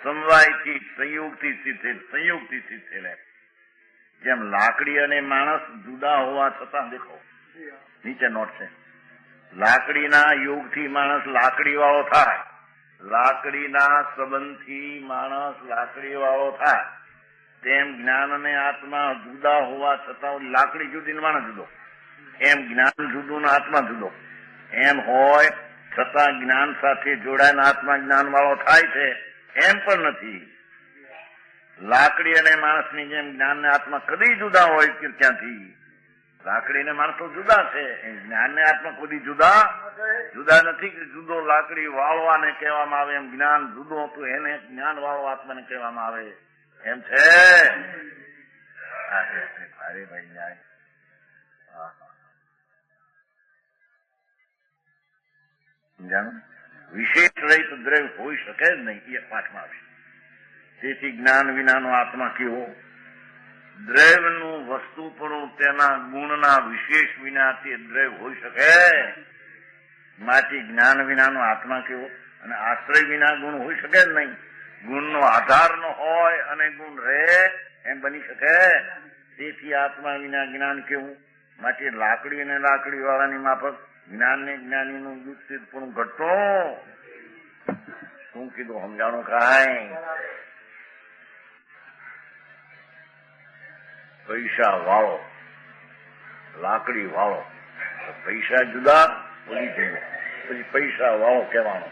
સમવાયથી સંયોગથી સિદ્ધ થયેલ, સંયોગથી સિદ્ધ થયેલ. જેમ લાકડી અને માણસ જુદા હોવા છતાં, દેખો નીચે નોટ છે, લાકડીના યોગથી માણસ લાકડી વાળો થાય, લાકડીના સંબંધથી માણસ લાકડી વાળો થાય. તેમ જ્ઞાન અને આત્મા જુદા હોવા છતાં લાકડી જુદી ને માણસ જુદો. એમ જ્ઞાન જુદું ને આત્મા જુદો. એમ હોય છતાં જ્ઞાન સાથે જોડાઈને આત્મા જ્ઞાન વાળો થાય છે એમ પણ નથી. લાકડી અને માણસની જેમ જ્ઞાન ને આત્મા કદી જુદા હોય કે ક્યાંથી? લાકડી ને માણસો જુદા છે, જ્ઞાન ને આત્મા કદી જુદા નથી. કે જુદો લાકડી વાળવાને કહેવામાં આવે, એમ જ્ઞાન જુદો હતું એને જ્ઞાન વાળો આત્માને કહેવામાં આવે. એમ છે. અરે ભાઈ ન્યાય. સમજાણું? વિશેષ રહિત દ્રવ્ય હોઈ શકે જ નહીં, એ પાઠમાં આવશે. તેથી જ્ઞાન વિનાનો આત્મા કેવો? દ્રવ્યનું વસ્તુપણું તેના ગુણના વિશેષ વિના તે દ્રવ્ય હોઈ શકે. માંથી જ્ઞાન વિનાનો આત્મા કેવો? અને આશ્રય વિના ગુણ હોઈ શકે જ નહીં. ગુણનો આધાર ન હોય અને ગુણ રહે એમ બની શકે. તેથી આત્મા વિના જ્ઞાન કેવું? માટે લાકડી અને લાકડી વાળાની માફક જ્ઞાન ને જ્ઞાનીનું યુક્તિપણું ઘટતો. શું કીધું? સમજાણું કાંઈ? પૈસા વાળો, લાકડી વાળો, પૈસા જુદા, બોલી જુદો, પછી પૈસા વાળો કહેવાનો.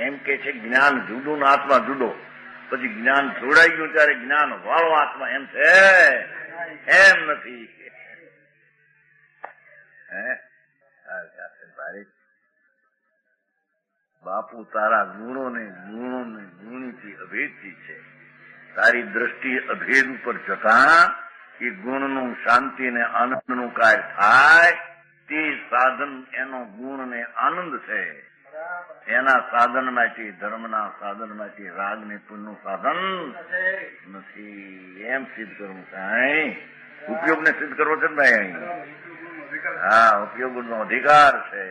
એમ કે છે જ્ઞાન જુદું ને આત્મા જુદો. પછી જ્ઞાન જોડાઈ ગયું ત્યારે જ્ઞાન વાળો આત્મા. એમ છે? એમ નથી. બાપુ તારા ગુણો ને ગુણીથી અભેદથી છે. તારી દ્રષ્ટિ અભેદ ઉપર જતા એ ગુણનું શાંતિ ને આનંદનું કાર્ય થાય તે સાધન એનો ગુણ ને આનંદ છે. એના સાધન માટે, ધર્મના સાધન માટે રાગ ને પુણ્યનું સાધન નથી. એમ સિદ્ધ કરવું કાંઈ ઉપયોગ ને સિદ્ધ કરવો છે ને ભાઈ? હા, ઉપયોગ નો અધિકાર છે.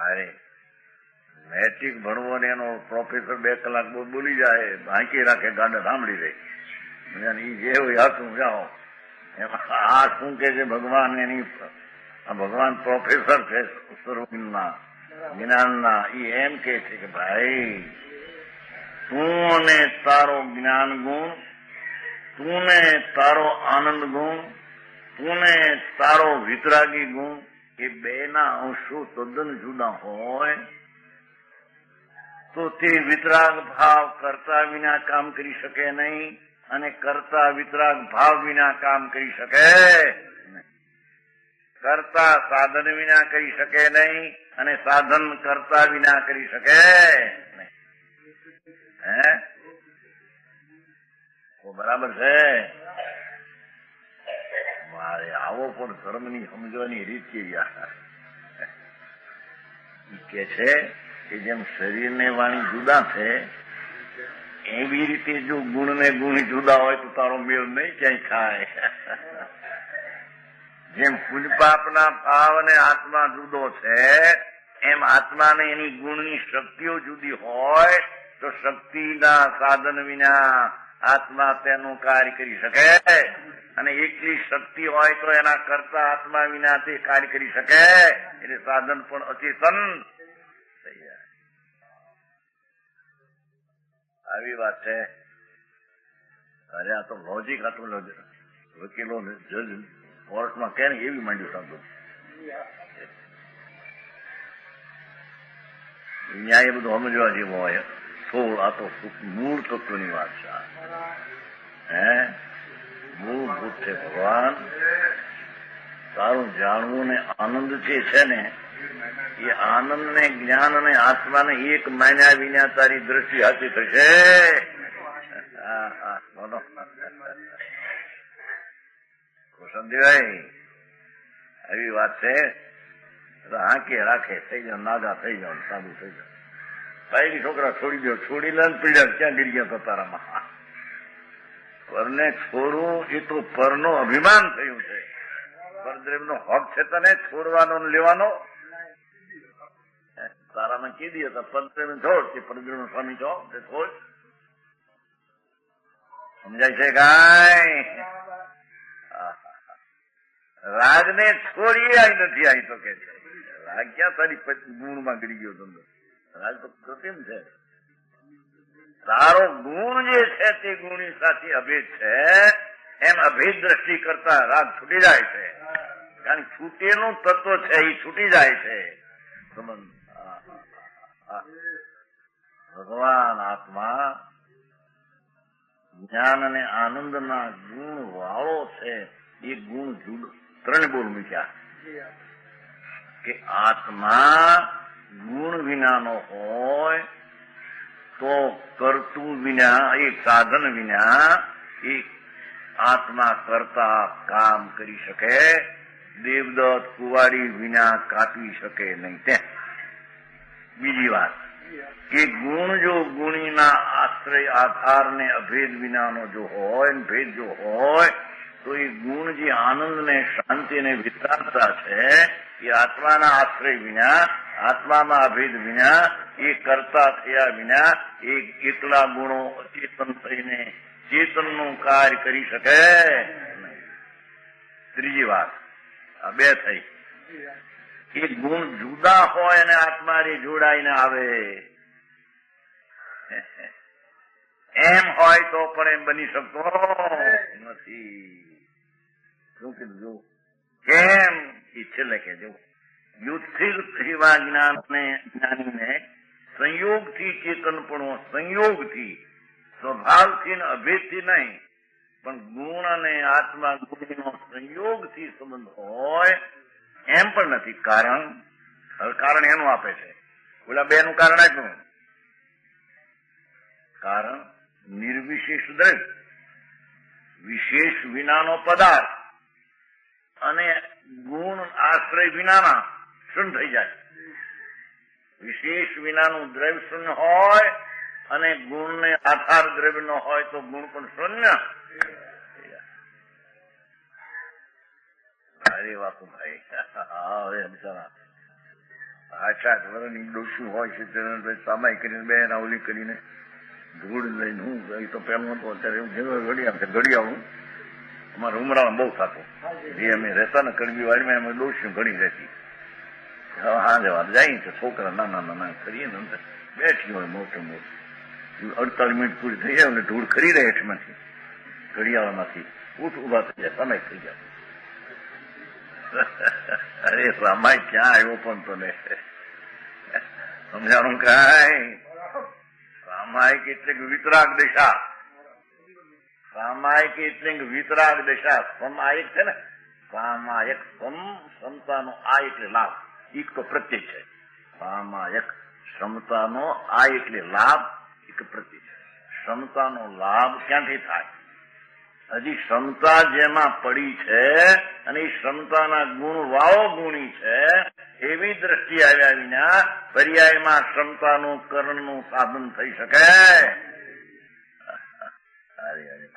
અરે મેટ્રિક ભણવો ને એનો પ્રોફેસર 2 કલાક બોલી જાય, ભાંકી રાખે, ગાંડા સાંભળી રહે. ઈ જે હોય હાથું જાઓ. એમાં આ શું કે છે ભગવાન? એની ભગવાન પ્રોફેસર છે સર્વજ્ઞના જ્ઞાનના. એ એમ કે છે કે ભાઈ તું ને તારો જ્ઞાન ગુણ, તું ને તારો આનંદ ગુણ, તું ને તારો વિતરાગી ગુણ, એ બે ના અંશો તદ્દન જુદા હોય તો તે વિતરાગ ભાવ કરતા વિના કામ કરી શકે નહીં, અને કરતા વિતરાગ ભાવ વિના કામ કરી શકે. કરતા સાધન વિના કરી શકે નહીં, અને સાધન કરતા વિના કરી શકે. હે, તો બરાબર છે. મારે આવો પણ ધર્મની સમજવાની રીત કેવી કે છે કે જેમ શરીર ને વાણી જુદા છે એવી રીતે જો ગુણ ને ગુણ જુદા હોય તો તારો મેળ નહીં ક્યાંય થાય. જેમ પુણ્યપાપના ભાવ અને આત્મા જુદો છે એમ આત્માને એની ગુણની શક્તિઓ જુદી હોય તો શક્તિના સાધન વિના આત્મા તેનું કાર્ય કરી શકે. અને એકલી શક્તિ હોય તો એના કરતા આત્મા વિના તે કાર્ય કરી શકે. એટલે સાધન પણ અચેતન થઈ જાય. આવી વાત છે. અરે આ તો લોજિક હતું. વકીલો જજ કોર્ટમાં કે એવી માંડ્યું સાંભળું. ન્યાય બધું સમજવા જેવો હોય. સોળ આ તો મૂળ તત્વની વાત છે. મૂળભૂત છે ભગવાન. તારું જાણવું ને આનંદ જે છે ને એ આનંદ ને જ્ઞાન અને આત્માને એક માન્યા વિના તારી દ્રષ્ટિ હાથી થશે. સંદીભાઈ એવી વાત છે. હાંકે રાખે થઈ જાવ, નાગા થઈ જાવ, સાબુ થઈ જાવ. ભાઈ છોકરા છોડી દો, છોડી લે પીડ્યા ક્યાં ગીરી ગયા તારામાં. પરને છોડવું એ તો પરનો અભિમાન થયું છે. પરદ્રેવનો હક છે તને છોડવાનો લેવાનો. તારામાં કીધી હતા પરદ્રેવ છોડ કે પરદ્રેવ સ્વામી છો તે છોડ. સમજાય છે કાંઈ? રાજને છોડી આવી નથી આવી તો કે છે. રાગ ક્યાં તારી ગુણમાં ગળી ગયો તમને? રાગ તો કૃત્રિમ છે. તારો ગુણ જે છે તે ગુણની સાથે અભેદ છે. એમ અભેદ દ્રષ્ટિ કરતા રાગ છૂટી જાય છે. કારણ કે છૂટેલું તત્વ છે એ છૂટી જાય છે. ભગવાન આત્મા જ્ઞાન અને આનંદના ગુણ વાળો છે. એ ગુણ જુદો ત્રણ બોલ મૂક્યા કે આત્મા ગુણ વિનાનો હોય તો કરતું વિના એક સાધન વિના એ આત્મા કરતા કામ કરી શકે. દેવદત્ત કુવાડી વિના કાપી શકે નહીં. તે બીજી વાત કે ગુણ જો ગુણીના આશ્રય આધાર ને અભેદ વિનાનો જો હોય ભેદ જો હોય તો એ ગુણ જે આનંદ ને શાંતિ ને વિતરાગતા છે એ આત્માના આશ્રય વિના આત્મામાં અભેદ વિના એ કરતા થયા વિના એ કેટલા ગુણો અચેતન થઈને ચેતનનું કાર્ય કરી શકે. ત્રીજી વાત આ બે થઈ. એ ગુણ જુદા હોય અને આત્માને જોડાઈને આવે એમ હોય તો પણ એમ બની શકતો નથી. શું કીધું? કેમ? એ છેલ્લે કહેજો. યુથિલ એવા જ્ઞાનીને સંયોગથી ચેતનપણું, સંયોગથી સ્વભાવથી અભેદથી નહીં પણ ગુણ અને આત્મા ગુણનો સંયોગથી સંબંધ હોય એમ પણ નથી. કારણ એનું આપે છે. ઓલા બે નું કારણ આપ્યું. કારણ નિર્વિશેષ દ્રવ્ય, વિશેષ વિનાનો પદાર્થ અને ગુણ આશ્રય વિનાના શૂન્ય થઈ જાય. વિશેષ વિનાનું દ્રવ્ય શૂન્ય હોય અને ગુણ ને આધાર દ્રવ્ય નો હોય તો ગુણ પણ શૂન્ય. અરે વાપુ ભાઈ હવે બિચારા 8 વર્ષની ડોસું હોય છે તેને સામાય કરીને બે રાવલી કરીને ધૂળ લઈને હું એ તો પેલું હતું. અત્યારે એવું ઘડિયાળું અમારા ઉમરામાં બહુ થતું. જે અમે રહેતા ને કડવી વાડીમાં અમે ડોસું ઘણી રહેતી. હાજે વાત જાય છે છોકરા નાના નાના કરીએ ને બેઠી હોય મોટું મોટું 48 મિનિટ પૂરી થઈ જાય ને ધૂળ ખરી રહે હેઠમાંથી ઘડિયાળમાંથી ઉઠ ઉભા થઈ જાય સમય થઈ જાય. અરે રામાય ક્યાં આવ્યો પણ તને સમજાણું કાંઈ? સામાયિક એટલે વિતરાગ દશા. સામાયિક એટલે વિતરાગ દશા. સમાયિક છે ને સામાયિક ક્ષમતાનો આ એટલે લાભ. એક તો પ્રત્યય છે. સામાયિક ક્ષમતાનો આ એટલે લાભ એક પ્રત્યય છે. ક્ષમતાનો લાભ ક્યાંથી થાય? હજી ક્ષમતા જેમાં પડી છે અને એ ક્ષમતાના ગુણ વાળો ગુણી છે એવી દ્રષ્ટિ આવ્યા વિના પર્યાયમાં ક્ષમતાનું કરણનું સાધન થઈ શકે.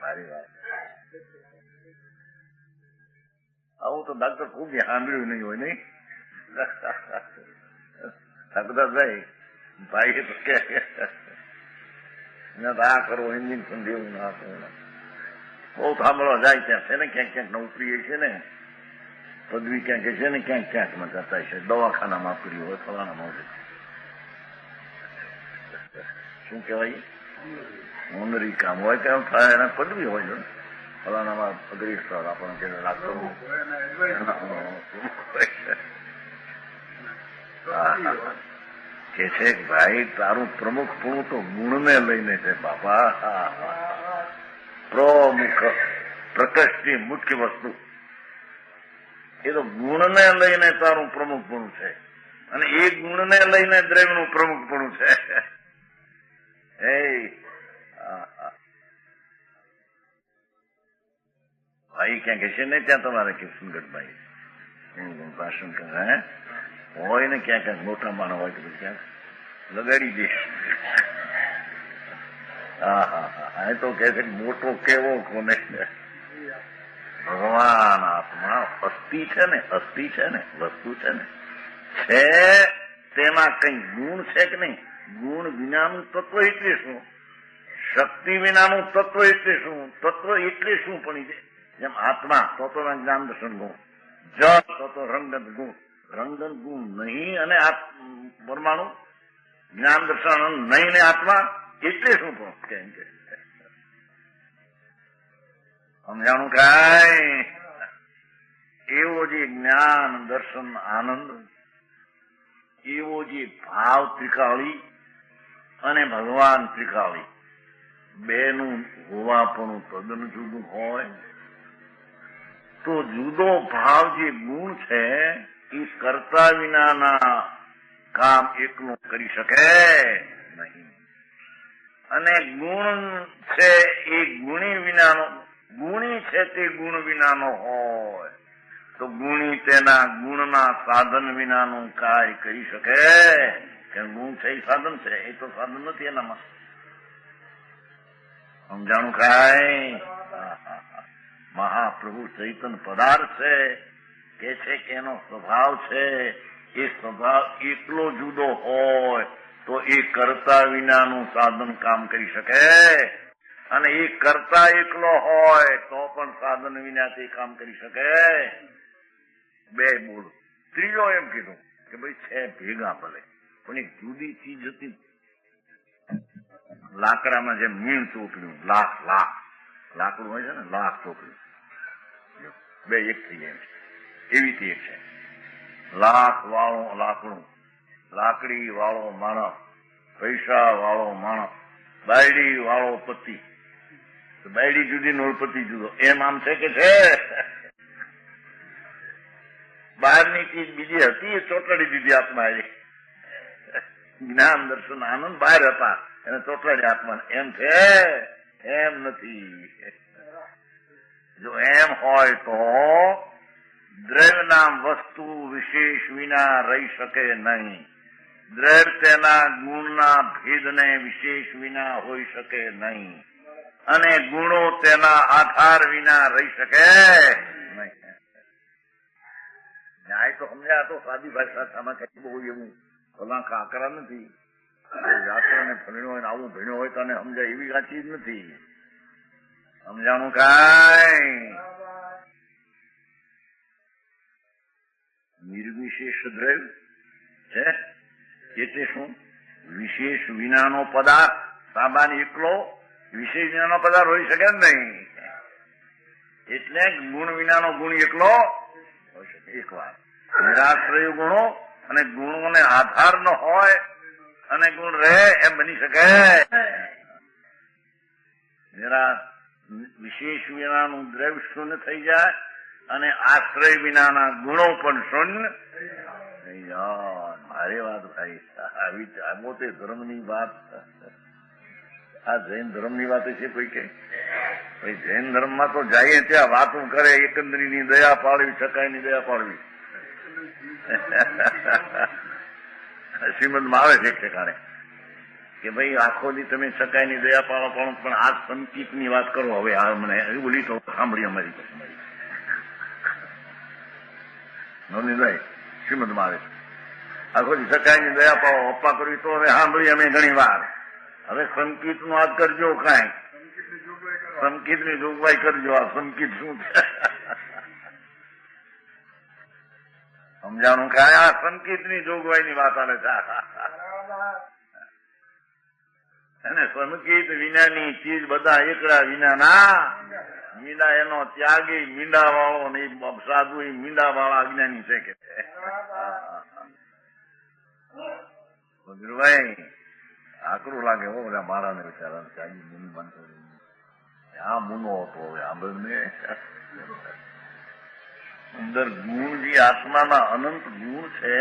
ભારી વાત. આવું તો ડાક્ટર ખૂબ સાંભળ્યું નહીં હોય નહીં. ઠાકુરદાસભાઈ ભાઈ તો કે આ કરો ઇન્જેક્શન દેવું ના કરવું બહુ સાંભળવા જાય ત્યાં છે ને ક્યાંક ક્યાંક નોકરી છે ને પદવી ક્યાંક છે ને ક્યાંક ક્યાંકમાં જતા છે. દવાખાનામાં કર્યું હોય ફલાણામાં હોય શું કહેવાય હોનરી કામ હોય ત્યાં થાય એના પદવી હોય છે. ફલાણામાં અગ્રેસર આપણને કે લાગતો કે છે ભાઈ તારું પ્રમુખપણું તો ગુણને લઈને છે બાપા. પ્રમુખ પ્રકૃષ્ટિ મુખ્ય વસ્તુ એ તો ગુણને લઈને તારું પ્રમુખપણું છે અને એ ગુણને લઈને દ્રવ્યનું પ્રમુખપણું છે. ભાઈ ક્યાં કહેશે ને ત્યાં તમારે કિશનગઢભાઈ ભાષણ કરે હોય ને ક્યાં ક્યાંક મોટા માણસ હોય તો ક્યાંક લગાડી દે. હા તો કે છે મોટો કેવો કોને? ભગવાન આત્મા અસ્થિ છે ને, અસ્થિ છે ને, વસ્તુ છે ને, છે તેમાં કઈ ગુણ છે કે નહીં? ગુણ વિનાનું તત્વ એટલે શું? શક્તિ વિનાનું તત્વ એટલે શું? તત્વ એટલે શું? પણ જેમ આત્મા તો જ્ઞાન દર્શન ગુણ, જળ તો રંગત ગુણ, રંગત ગુણ નહીં અને પરમાણુ જ્ઞાન દર્શન નહીં ને આત્મા એટલે શું? પણ કેમ કે સમજાણું કાંઈ? એવો જે જ્ઞાન દર્શન આનંદ, એવો જે ભાવ ત્રિકાળી અને ભગવાન ત્રિકાળી બેનું હોવાપણું તદ્દન જુદું હોય તો જુદો ભાવ જે ગુણ છે એ કરતા વિનાના કામ એકલું કરી શકે નહીં. અને ગુણ છે એ ગુણી વિનાનો, ગુણી છે તે ગુણ વિનાનો હોય તો ગુણી તેના ગુણના સાધન વિનાનું કાર્ય કરી શકે? કે ગુણ છે એ સાધન છે? એ તો સાધન નથી એનામાં. સમજાણું કાંઈ? મહાપ્રભુ ચૈતન્ય પદાર્થ છે કે છે કે એનો સ્વભાવ છે, એ સ્વભાવ એકલો જુદો હોય તો એ કરતા વિનાનું સાધન કામ કરી શકે અને એ કરતા એકલો હોય તો પણ સાધન વિનાથી કામ કરી શકે. બે બોલ. ત્રીજો એમ કીધું કે ભાઈ છે ભેગા ભલે પણ એક જુદી ચીજ હતી. લાકડામાં જેમ મીણ ચોપડ્યું, લાકડું હોય છે ને, લાખ ચોપડ્યું, બે એક થઈ જાય એવી રીતે એક છે. લાખ વાળો લાકડું, લાકડી વાળો માણસ, પૈસા વાળો માણસ, બાયડી વાળો પતિ, બાયડી જુદી નો પતિ જુદો, એમ આમ છે કે છે? બહારની ચીજ બીજી હતી એ ચોટાડી દીધી આત્મા એ. જ્ઞાન દર્શન આનંદ બહાર હતા એને ચોટાડી આત્મા. એમ છે? એમ નથી. જો એમ હોય તો દ્રવ્યના વસ્તુ વિશેષ વિના રહી શકે નહીં. દ્રવ્ય તેના ગુણના ભેદને વિશેષ વિના હોઈ શકે નહીં અને ગુણો તેના આધાર વિના રહી શકે નહીં. ન્યાય તો સમજ્યા તો સાદી ભાષામાં કઈ બહુ એવું ભલા કાકરા નથી. વ્યાકરણ ભણ્યો હોય ને આવું ભણ્યો હોય તો સમજાય એવી કાચી જ નથી. સમજાણું કાંઈ? નિર્વિશેષ દ્રવ્ય છે એટલે શું? વિશેષ વિનાનો પદાર્થ. સામાન્ય એકલો વિશેષ વિનાનો પદાર્થ હોઈ શકે જ નહીં. એટલે ગુણ વિનાનો ગુણ એકલો હોઈ શકે. એક વાર નિરાશ્રય ગુણો અને ગુણોને આધાર ન હોય અને ગુણ રહે એમ બની શકે? વિશેષ વિનાનું દ્રવ્ય શૂન્ય થઈ જાય અને આશ્રય વિનાના ગુણો પણ શૂન્ય થઈ જાય. મારે વાત ભાઈ આવી મોટે ધર્મની વાત. આ જૈન ધર્મની વાત છે કોઈ કે? ભાઈ જૈન ધર્મમાં તો જઈએ ત્યાં વાતો કરે એકંદરીની દયા પાડવી, સકાયની દયા પાડવી. શ્રીમદમાં આવે છે એક ઠેકાણે કે ભાઈ આખો દી તમે સકાયની દયા પાડો પણ આ સંકિતની વાત કરો. હવે આ મને બોલી તો સાંભળી અમારી નોંધીભાઈ શ્રીમદમાં આવે છે આખો દી સકાયની દયા પાડો અપ્પા કરવી તો હવે સાંભળી અમે ઘણી વાર. હવે સંકિત નું વાત કરજો કાંઈ, સંકિત ની જોગવાઈ કરજો. આ સંકિત શું છે? સમજાણું કાંઈ? આ સંકિત ની જોગવાઈ ની વાત આવે છે. અને સંકિત વિનાની ચીજ બધા એકડા વિનાના. મીંડા એનો ત્યાગી મીંડા વાળો ને સાધુ મીંડા વાળા અજ્ઞાની છે કે ગુરુભાઈ આકરું લાગે હો બધા મારાને વિચારા ચાલી મુનિ માનતો આ મુનો હતો હવે આંબળને અંદર ગુણ જે આત્માના અનંત ગુણ છે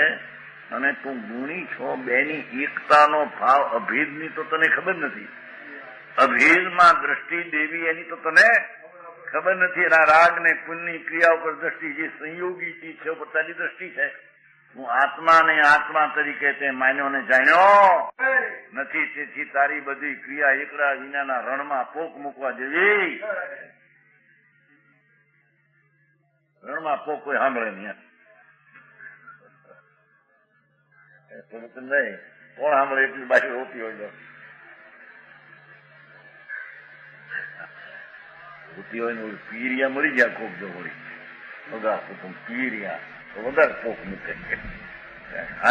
અને તું ગુણી છો બેની એકતાનો ભાવ અભેદની તો તને ખબર નથી. અભેદમાં દ્રષ્ટિ દેવી એની તો તને ખબર નથી. એના રાગ ને પુણ્યની ક્રિયા ઉપર દ્રષ્ટિ જે સંયોગી ચીજ છે ઉપર તારી દ્રષ્ટિ છે. હું આત્માને આત્મા તરીકે તે માન્યો ને જાણ્યો નથી. તેથી તારી બધી ક્રિયા એકલા વિનાના રણમાં પોક મૂકવા જેવી. રણમાં પોક કોઈ સાંભળે નહીં. નહીં કોણ સાંભળે એટલી બાજુ રોતી હોય રોતી હોય ને પીરિયા મરી ગયા કોક જો મરી બધા પીરિયા તો વધારે પોક મૂકે.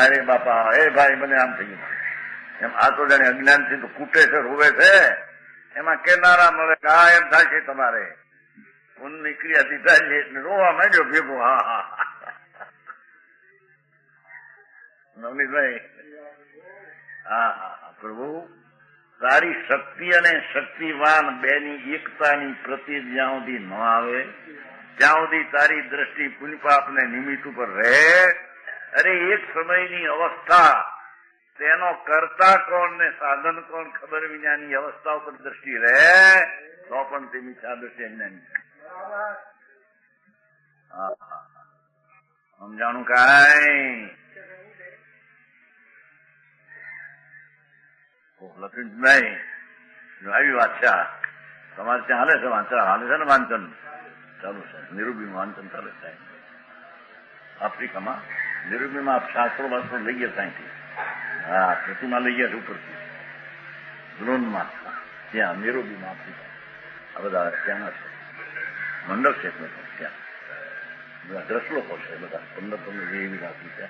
અરે બાપા એ ભાઈ મને આમ થઈ ગયું એમ. આ તો જાણે અજ્ઞાનથી તો કૂટે છે રોવે છે. એમાં કેનારા મળે આ એમ થાય છે તમારે ઊનની ક્રિયા દીધા છે એટલે રોવા માંડ્યો ભેગો. હા હા નવનીતભાઈ હા હા પ્રભુ તારી શક્તિ અને શક્તિવાન બેની એકતાની પ્રતિ જ્યાં સુધી ન આવે ત્યાં સુધી તારી દ્રષ્ટિ પુણ્યપાપને નિમિત્ત ઉપર રહે. અરે એક સમયની અવસ્થા તેનો કરતા કોણ ને સાધન કોણ ખબર વિનાની અવસ્થા ઉપર દ્રષ્ટિ રહે તો પણ તે મિથ્યા દ્રષ્ટિ અજ્ઞાની. સમજાણું કાંઈ લખ્યું નહીં આવી વાત છે. તમારે ત્યાં હાલે છે વાંચન હાલે છે ને વાંચન ચાલુ છે. નિરૂબીમાં વાંચન ચાલે છે. આફ્રિકામાં નિરૂબીમાં આપ શાસ્ત્રો વાસ્ત્રો લઈ ગયા ત્યાંથી. હા પ્રતિમા લઈ ગયા છે ઉપરથી ડ્રોનમાં ત્યાં નિરૂબીમાં આફ્રિકા. આ બધા ત્યાંના છે મંડપ છે ત્યાં બધા દ્રશ્લોકો છે બધા 15 જેવી રાખી છે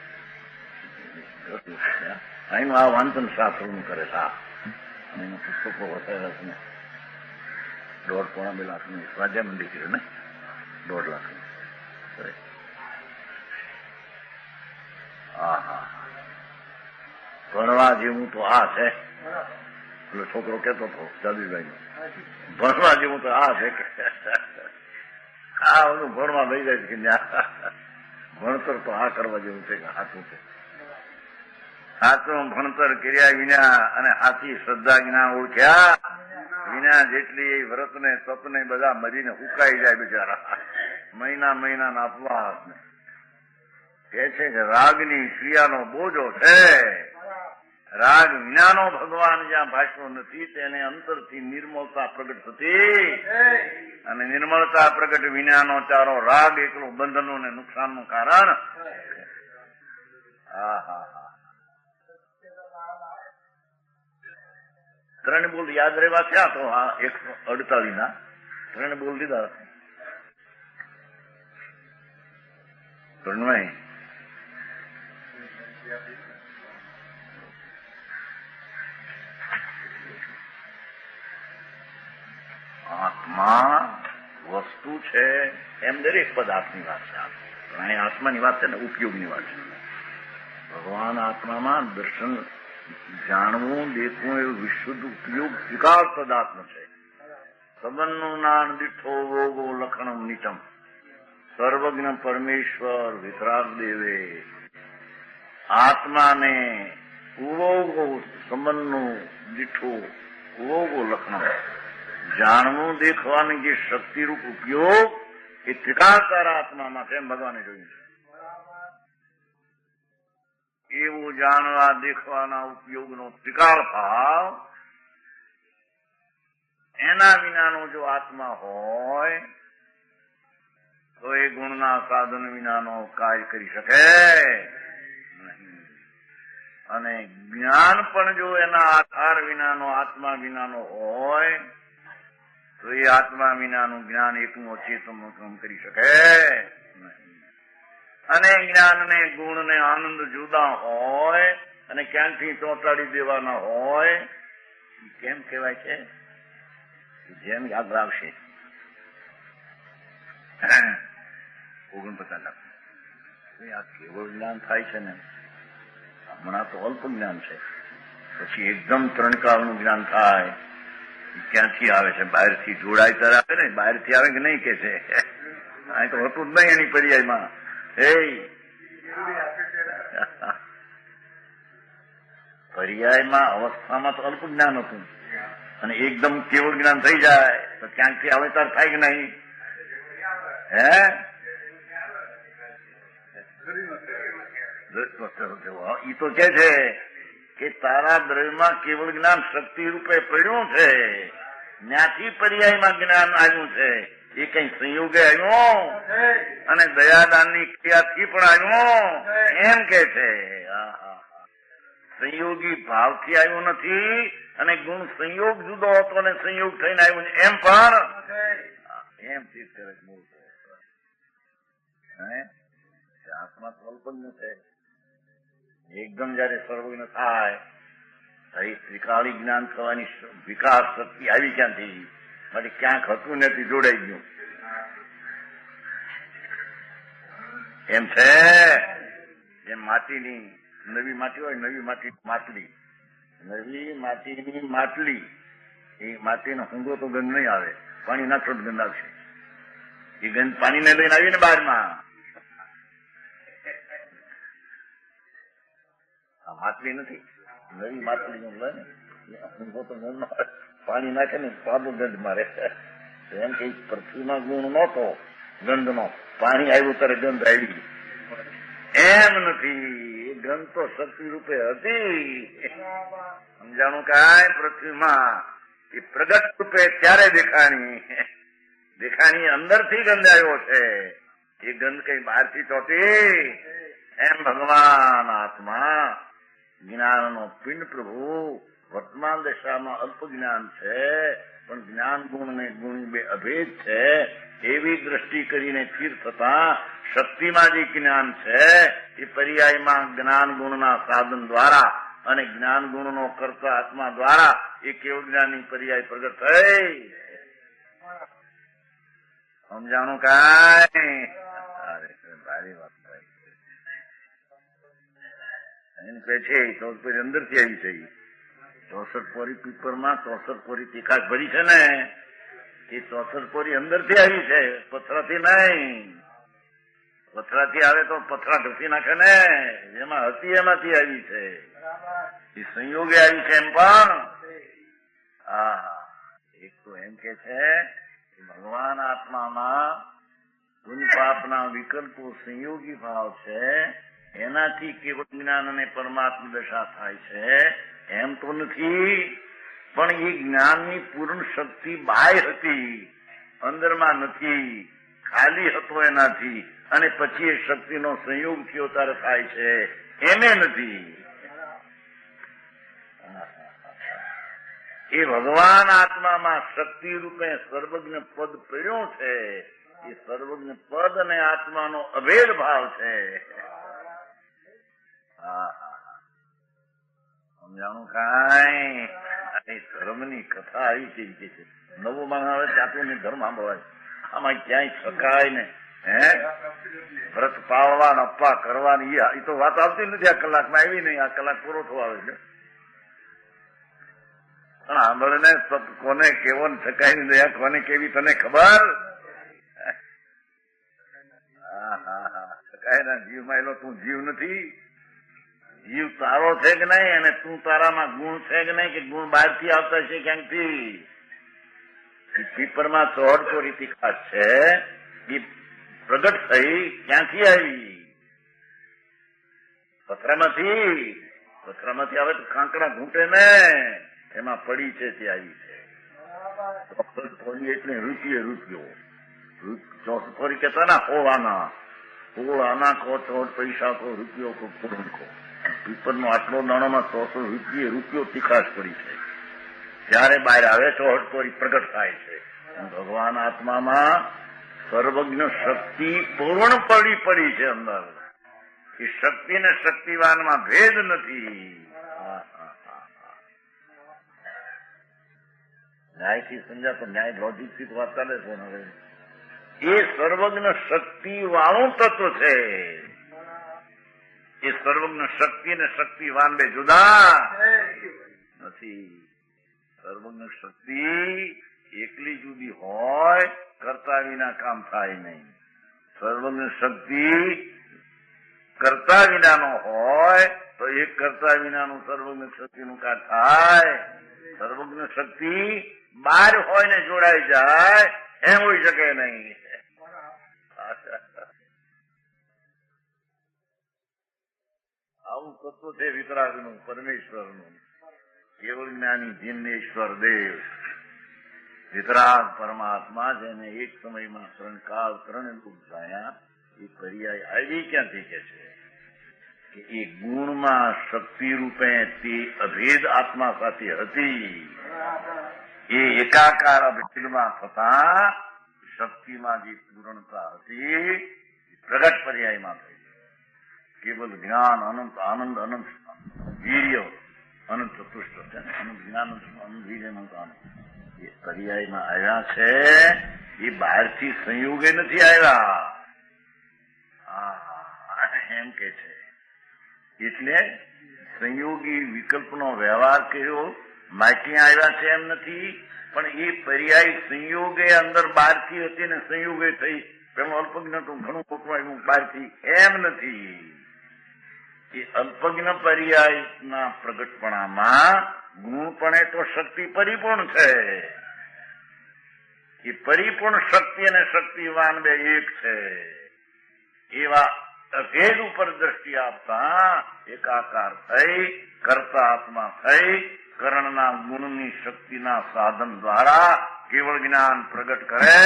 દ્રશ્લોકો ત્યાં. અહીં આ વાંચન શાસ્ત્રનું કરે છે. અને એના પુસ્તકો વસાયેલા છે ને 1.5-2 લાખની સ્વાધ્યાય મંદિર છે ને 1.5 લાખની કરે. હા હા ભણવા જેવું તો આ છે. એટલે છોકરો કેતો હતો જાદુભાઈ ભણવા જેવું તો આ છે કે આ બધું ભણવા લઈ જાય છે કે ભણતર તો આ કરવા જેવું છે કે સાચું છે. સાચું ભણતર કર્યા વિના અને સાચી શ્રદ્ધા વિના ઓળખ્યા વિના જેટલી વ્રત ને તપ ને બધા મરીને ઉકાઈ જાય બિચારા. મહિના ના અપવાસ ને કે છે કે રાગની ક્રિયાનો બોજો છે. રાગ વિનાનો ભગવાન જ્યાં ભાષવો નથી તેને અંતરથી નિર્મળતા પ્રગટ થતી અને નિર્મળતા પ્રગટ વિનાનો ચારો રાગ એકલો બંધનો ને નુકસાનનું કારણ. હા હા હા 3 બોલ યાદ રહેવા થયા તો હા 148 3 બોલ દીધા. ત્રણવાય આત્મા વસ્તુ છે એમ દરેક પદાર્થની વાત છે. અહીં આત્માની વાત છે ને ઉપયોગની વાત છે. ભગવાન આત્મામાં દર્શન જાણવું દેખવું એવું વિશુદ્ધ ઉપયોગ વિકાર પદાર્થ છે. સંબંધનું નાન દીઠો ભોગો લખણમ નીચમ સર્વજ્ઞ પરમેશ્વર વિતરાગ દેવે. આત્માને ઉવોગો સંબંધનું દીઠું ઉવોગો લખણમ જાણવું દેખવાની જે શક્તિરૂપ ઉપયોગ એ ત્રિકાળકાર આત્મામાં છે એમ ભગવાને જોયું છે. એવું જાણવા દેખવાના ઉપયોગનો ત્રિકાળ ભાવ એના વિનાનો જો આત્મા હોય તો એ ગુણના સાધન વિનાનો કાર્ય કરી શકે નહીં. અને જ્ઞાન પણ જો એના આધાર વિનાનો આત્મા વિનાનો હોય તો એ આત્મા વિનાનું જ્ઞાન એકનું અચેતનનું કામ કરી શકે નહીં. અને જ્ઞાન ને ગુણ ને આનંદ જુદા હોય અને ક્યાંકથી ચોંટાડી દેવાના હોય કેમ કહેવાય છે? જેમ યાદ રાખશે 49 આ કેવળ જ્ઞાન થાય છે ને હમણાં તો અલ્પ જ્ઞાન છે. પછી એકદમ ત્રણકાળનું જ્ઞાન થાય. ક્યાંથી આવે છે? બહારથી જોડાય ત્યારે આવે ને, બહારથી આવે કે નહીં કે છે? અહીં તો હોતું જ નહીં એની પર્યાયમાં. પર્યાયમાં અવસ્થામાં તો અલ્પ જ્ઞાન હતું, અને એકદમ કેવળ જ્ઞાન થઈ જાય તો ક્યાંકથી આવે ત્યારે થાય કે નહીં? ઈ તો કે છે કે તારા દ્રવ્યમાં કેવળ જ્ઞાન શક્તિ રૂપે પડ્યું છે, ત્યાંથી પર્યાયમાં જ્ઞાન આવ્યું છે. એ કઈ સંયોગે આવ્યું અને દયાદાનની ક્રિયાથી પણ આવ્યું એમ કે છે. સંયોગી ભાવથી આવ્યું નથી, અને ગુણ સંયોગ જુદો હતો અને સંયોગ થઈને આવ્યું એમ પણ એમ ચીજ કરે મૂળ આત્મા સ્વલ્પજ્ઞ છે. એકદમ જયારે સર્વજ્ઞ થાય ત્રિકાળી જ્ઞાન થવાની વિકાસ શક્તિ આવી ક્યાંથી? માટે ક્યાંક હતું નથી, જોડાઈ ગયું એમ છે. જેમ માટીની નવી માટી હોય, નવી માટી માટલી, નવી માટીની માટલી, એ માટીનો ઊંધો તો ગંધ નહીં આવે, પાણી નાખો તો ગંધ આવશે. એ ગંધ પાણીને લઈને આવી ને બહારમાં. આ માટલી નથી, નવી માટલી લે ને, ઊંધો તો ગંધ પાણી નાખે ને સાદો ગંધ મારે. એમ કે પૃથ્વીમાં ગુણ નહોતો ગંધનો, પાણી આવ્યું ત્યારે ગંધ આવી. એમ નથી, ગંધ તો શક્તિ રૂપે હતી. સમજાણું કાંઈ? પૃથ્વીમાં એ પ્રગટ રૂપે ત્યારે દેખાણી અંદરથી ગંધ આવ્યો છે. એ ગંધ કઈ બહારથી ચોટી? એમ ભગવાન આત્મા જ્ઞાનનો પિંડ પ્રભુ વર્તમાન દશામાં અલ્પ જ્ઞાન છે, પણ જ્ઞાન ગુણ ને ગુણ બે અભેદ છે. એવી દ્રષ્ટિ કરીને સ્થિર થતા શક્તિમાં જે જ્ઞાન છે એ પર્યાયમાં જ્ઞાન ગુણના સાધન દ્વારા અને જ્ઞાન ગુણનો કરતા આત્મા દ્વારા એ કેવળ જ્ઞાનની પર્યાય પ્રગટ થઈ. સમજાણું કાંઈ? ભારી વાત એમ કે છે. 14 પોરી અંદરથી આવી છે. 64 પોરી પીપરમાં 64 પોરી તીખાશ ભરી છે ને, એ 64 પોરી અંદરથી આવી છે, પથરાથી નહીં. પથરાથી આવે તો પથરા ઢસી નાખે ને, જેમાં હતી એમાંથી આવી છે. એ સંયોગે આવી છે એમ પણ. એક તો એમ કે છે કે ભગવાન આત્મામાં ગુણ પાપના વિકલ્પો સંયોગી ભાવ છે, એનાથી કેવળ જ્ઞાન અને પરમાત્મા દશા થાય છે એમ તો નથી. પણ એ જ્ઞાનની પૂર્ણ શક્તિ બાહ્ય હતી, અંદરમાં નથી, ખાલી હતો એનાથી, અને પછી એ શક્તિનો સંયોગ થયો ત્યારે થાય છે એને નથી. એ ભગવાન આત્મામાં શક્તિ રૂપે સર્વજ્ઞ પદ પડ્યો છે. એ સર્વજ્ઞ પદ અને આત્માનો અભેદ ભાવ છે. સમજાણું કાંઈ? ધર્મની કથા આવી છે. નવું માણસ આવે જાતું ધર્મ સાંભળવાય. આમાં ક્યાંય શકાય ને. વ્રત પાળવા અપ્પા કરવાની એ તો વાત આવતી નથી. આ કલાકમાં આવી નહીં, આ કલાક પૂરો થવા આવે છે. પણ સાંભળને કોને કેવો શકાય ની દયા, કોને કેવી તને ખબર? શકાય ના જીવમાં એલો તું જીવ નથી. જીવ તારો છે કે નહીં, અને તું તારામાં ગુણ છે કે નહીં, કે ગુણ બહારથી આવતા છે ક્યાંકથી? પીપરમાં 14 પોરી તીખાશ છે, એ પ્રગટ થઈ ક્યાંથી આવી? પથરામાંથી. પથરામાંથી આવે તો કાંકડા ઘૂંટે ને, એમાં પડી છે તે આવી છે. એટલે રૂપિયો 64 પોરી કેતા ના, હોળાના કો 14 પૈસા કો રૂપિયો કો કરોડ કો. પીપરનો આટલો દાણામાં 100 રૂપિયો તીખાશ પડી છે. ત્યારે બહાર આવે 14 પોરી પ્રગટ થાય છે. ભગવાન આત્મામાં સર્વજ્ઞ શક્તિ પૂર્ણ પડી છે અંદર. એ શક્તિ ને શક્તિવાનમાં ભેદ નથી. ન્યાયથી સમજાતો, ન્યાય લોજિક થી વાત ચાલે છે. હવે એ સર્વજ્ઞ શક્તિ વાળું તત્વ છે. એ સર્વજ્ઞ શક્તિ ને શક્તિવાન બે જુદા. નથી. સર્વજ્ઞ શક્તિ એકલી જુદી હોય કરતા વિના કામ થાય નહીં. સર્વજ્ઞ શક્તિ કરતા વિનાનો હોય તો એક કરતા વિનાનું સર્વજ્ઞ શક્તિનું કામ થાય. સર્વજ્ઞ શક્તિ બહાર હોય ને જોડાઈ જાય એમ હોઈ શકે નહીં. આવું તત્વ છે વિતરાગનું, પરમેશ્વરનું. કેવળ જ્ઞાની જિન્નેશ્વર દેવ વિતરાગ પરમાત્મા જેને એક સમયમાં ત્રણ રૂપ થયા એ પર્યાય આવી ક્યાંથી કે છે કે એ ગુણમાં શક્તિ રૂપે તે અભેદ આત્મા સાથે હતી. એ એકાકાર અભેદમાં થતા શક્તિમાં જે પૂર્ણતા હતી પ્રગટ પર્યાયમાં થઈ. કેવલ જ્ઞાન અનંત આનંદ અનંત વીર્ય અનંત ચતુષ્ટ છે ને, અનંત જ્ઞાન અનંત વીર્ય અનંત આનંદ એ પર્યાયમાં આવ્યા છે. એ બહારથી સંયોગે નથી આવ્યા એમ કે છે. એટલે સંયોગી વિકલ્પનો વ્યવહાર કર્યો માટી આવ્યા છે એમ નથી, પણ એ પર્યાય સંયોગે અંદર બહારથી હતી ને સંયોગે થઈ. પેલું અલ્પજ્ઞ તો ઘણું ખોટું આવ્યું બહારથી એમ નથી. એ અલ્પજ્ઞ પર્યાયના પ્રગટપણામાં ગુણપણે તો શક્તિ પરિપૂર્ણ છે. એ પરિપૂર્ણ શક્તિ અને શક્તિવાન બે એક છે. એવા અભેદ ઉપર દ્રષ્ટિ આપતા એકાકાર થઈ કરતા આત્મા થઈ કરણના ગુણની શક્તિના સાધન દ્વારા કેવળ જ્ઞાન પ્રગટ કરે.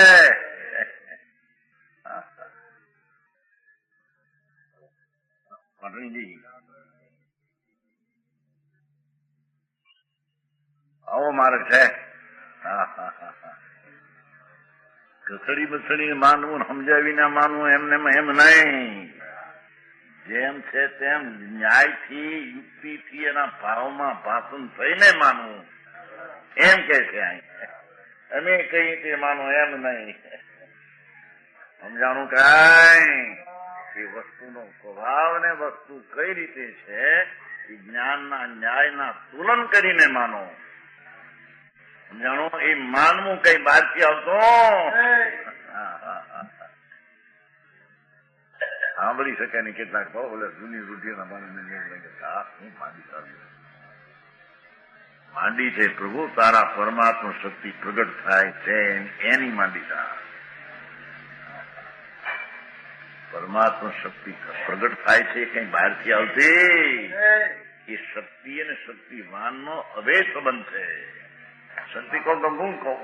આવો માર્ગ છે. કસડી બસડી માનવું સમજાવીને માનવું એમને એમ નહીં. જેમ છે તેમ ન્યાયથી યુક્તિથી એના ભાવમાં ભાષણ થઈને માનવું એમ કે છે. અમે કઈ તે માનો એમ નહીં. સમજાણું કાંઈ એ વસ્તુનો સ્વભાવ ને વસ્તુ કઈ રીતે છે એ જ્ઞાનના ન્યાયના તુલન કરીને માનો. સમજાણું? એ માનવું કઈ બહારથી આવતો સાંભળી શકે ને કેટલાક ભાવ બોલે જૂની રૂઢિઓના માનવીને હું માંડી છે પ્રભુ તારા પરમાત્મા શક્તિ પ્રગટ થાય છે એની માંડી થાય. પરમાત્મા શક્તિ પ્રગટ થાય છે કઈ બહારથી આવતી. એ શક્તિ અને શક્તિવાનનો અભેદ સંબંધ છે. શક્તિ કહો તો ગુણ કહો.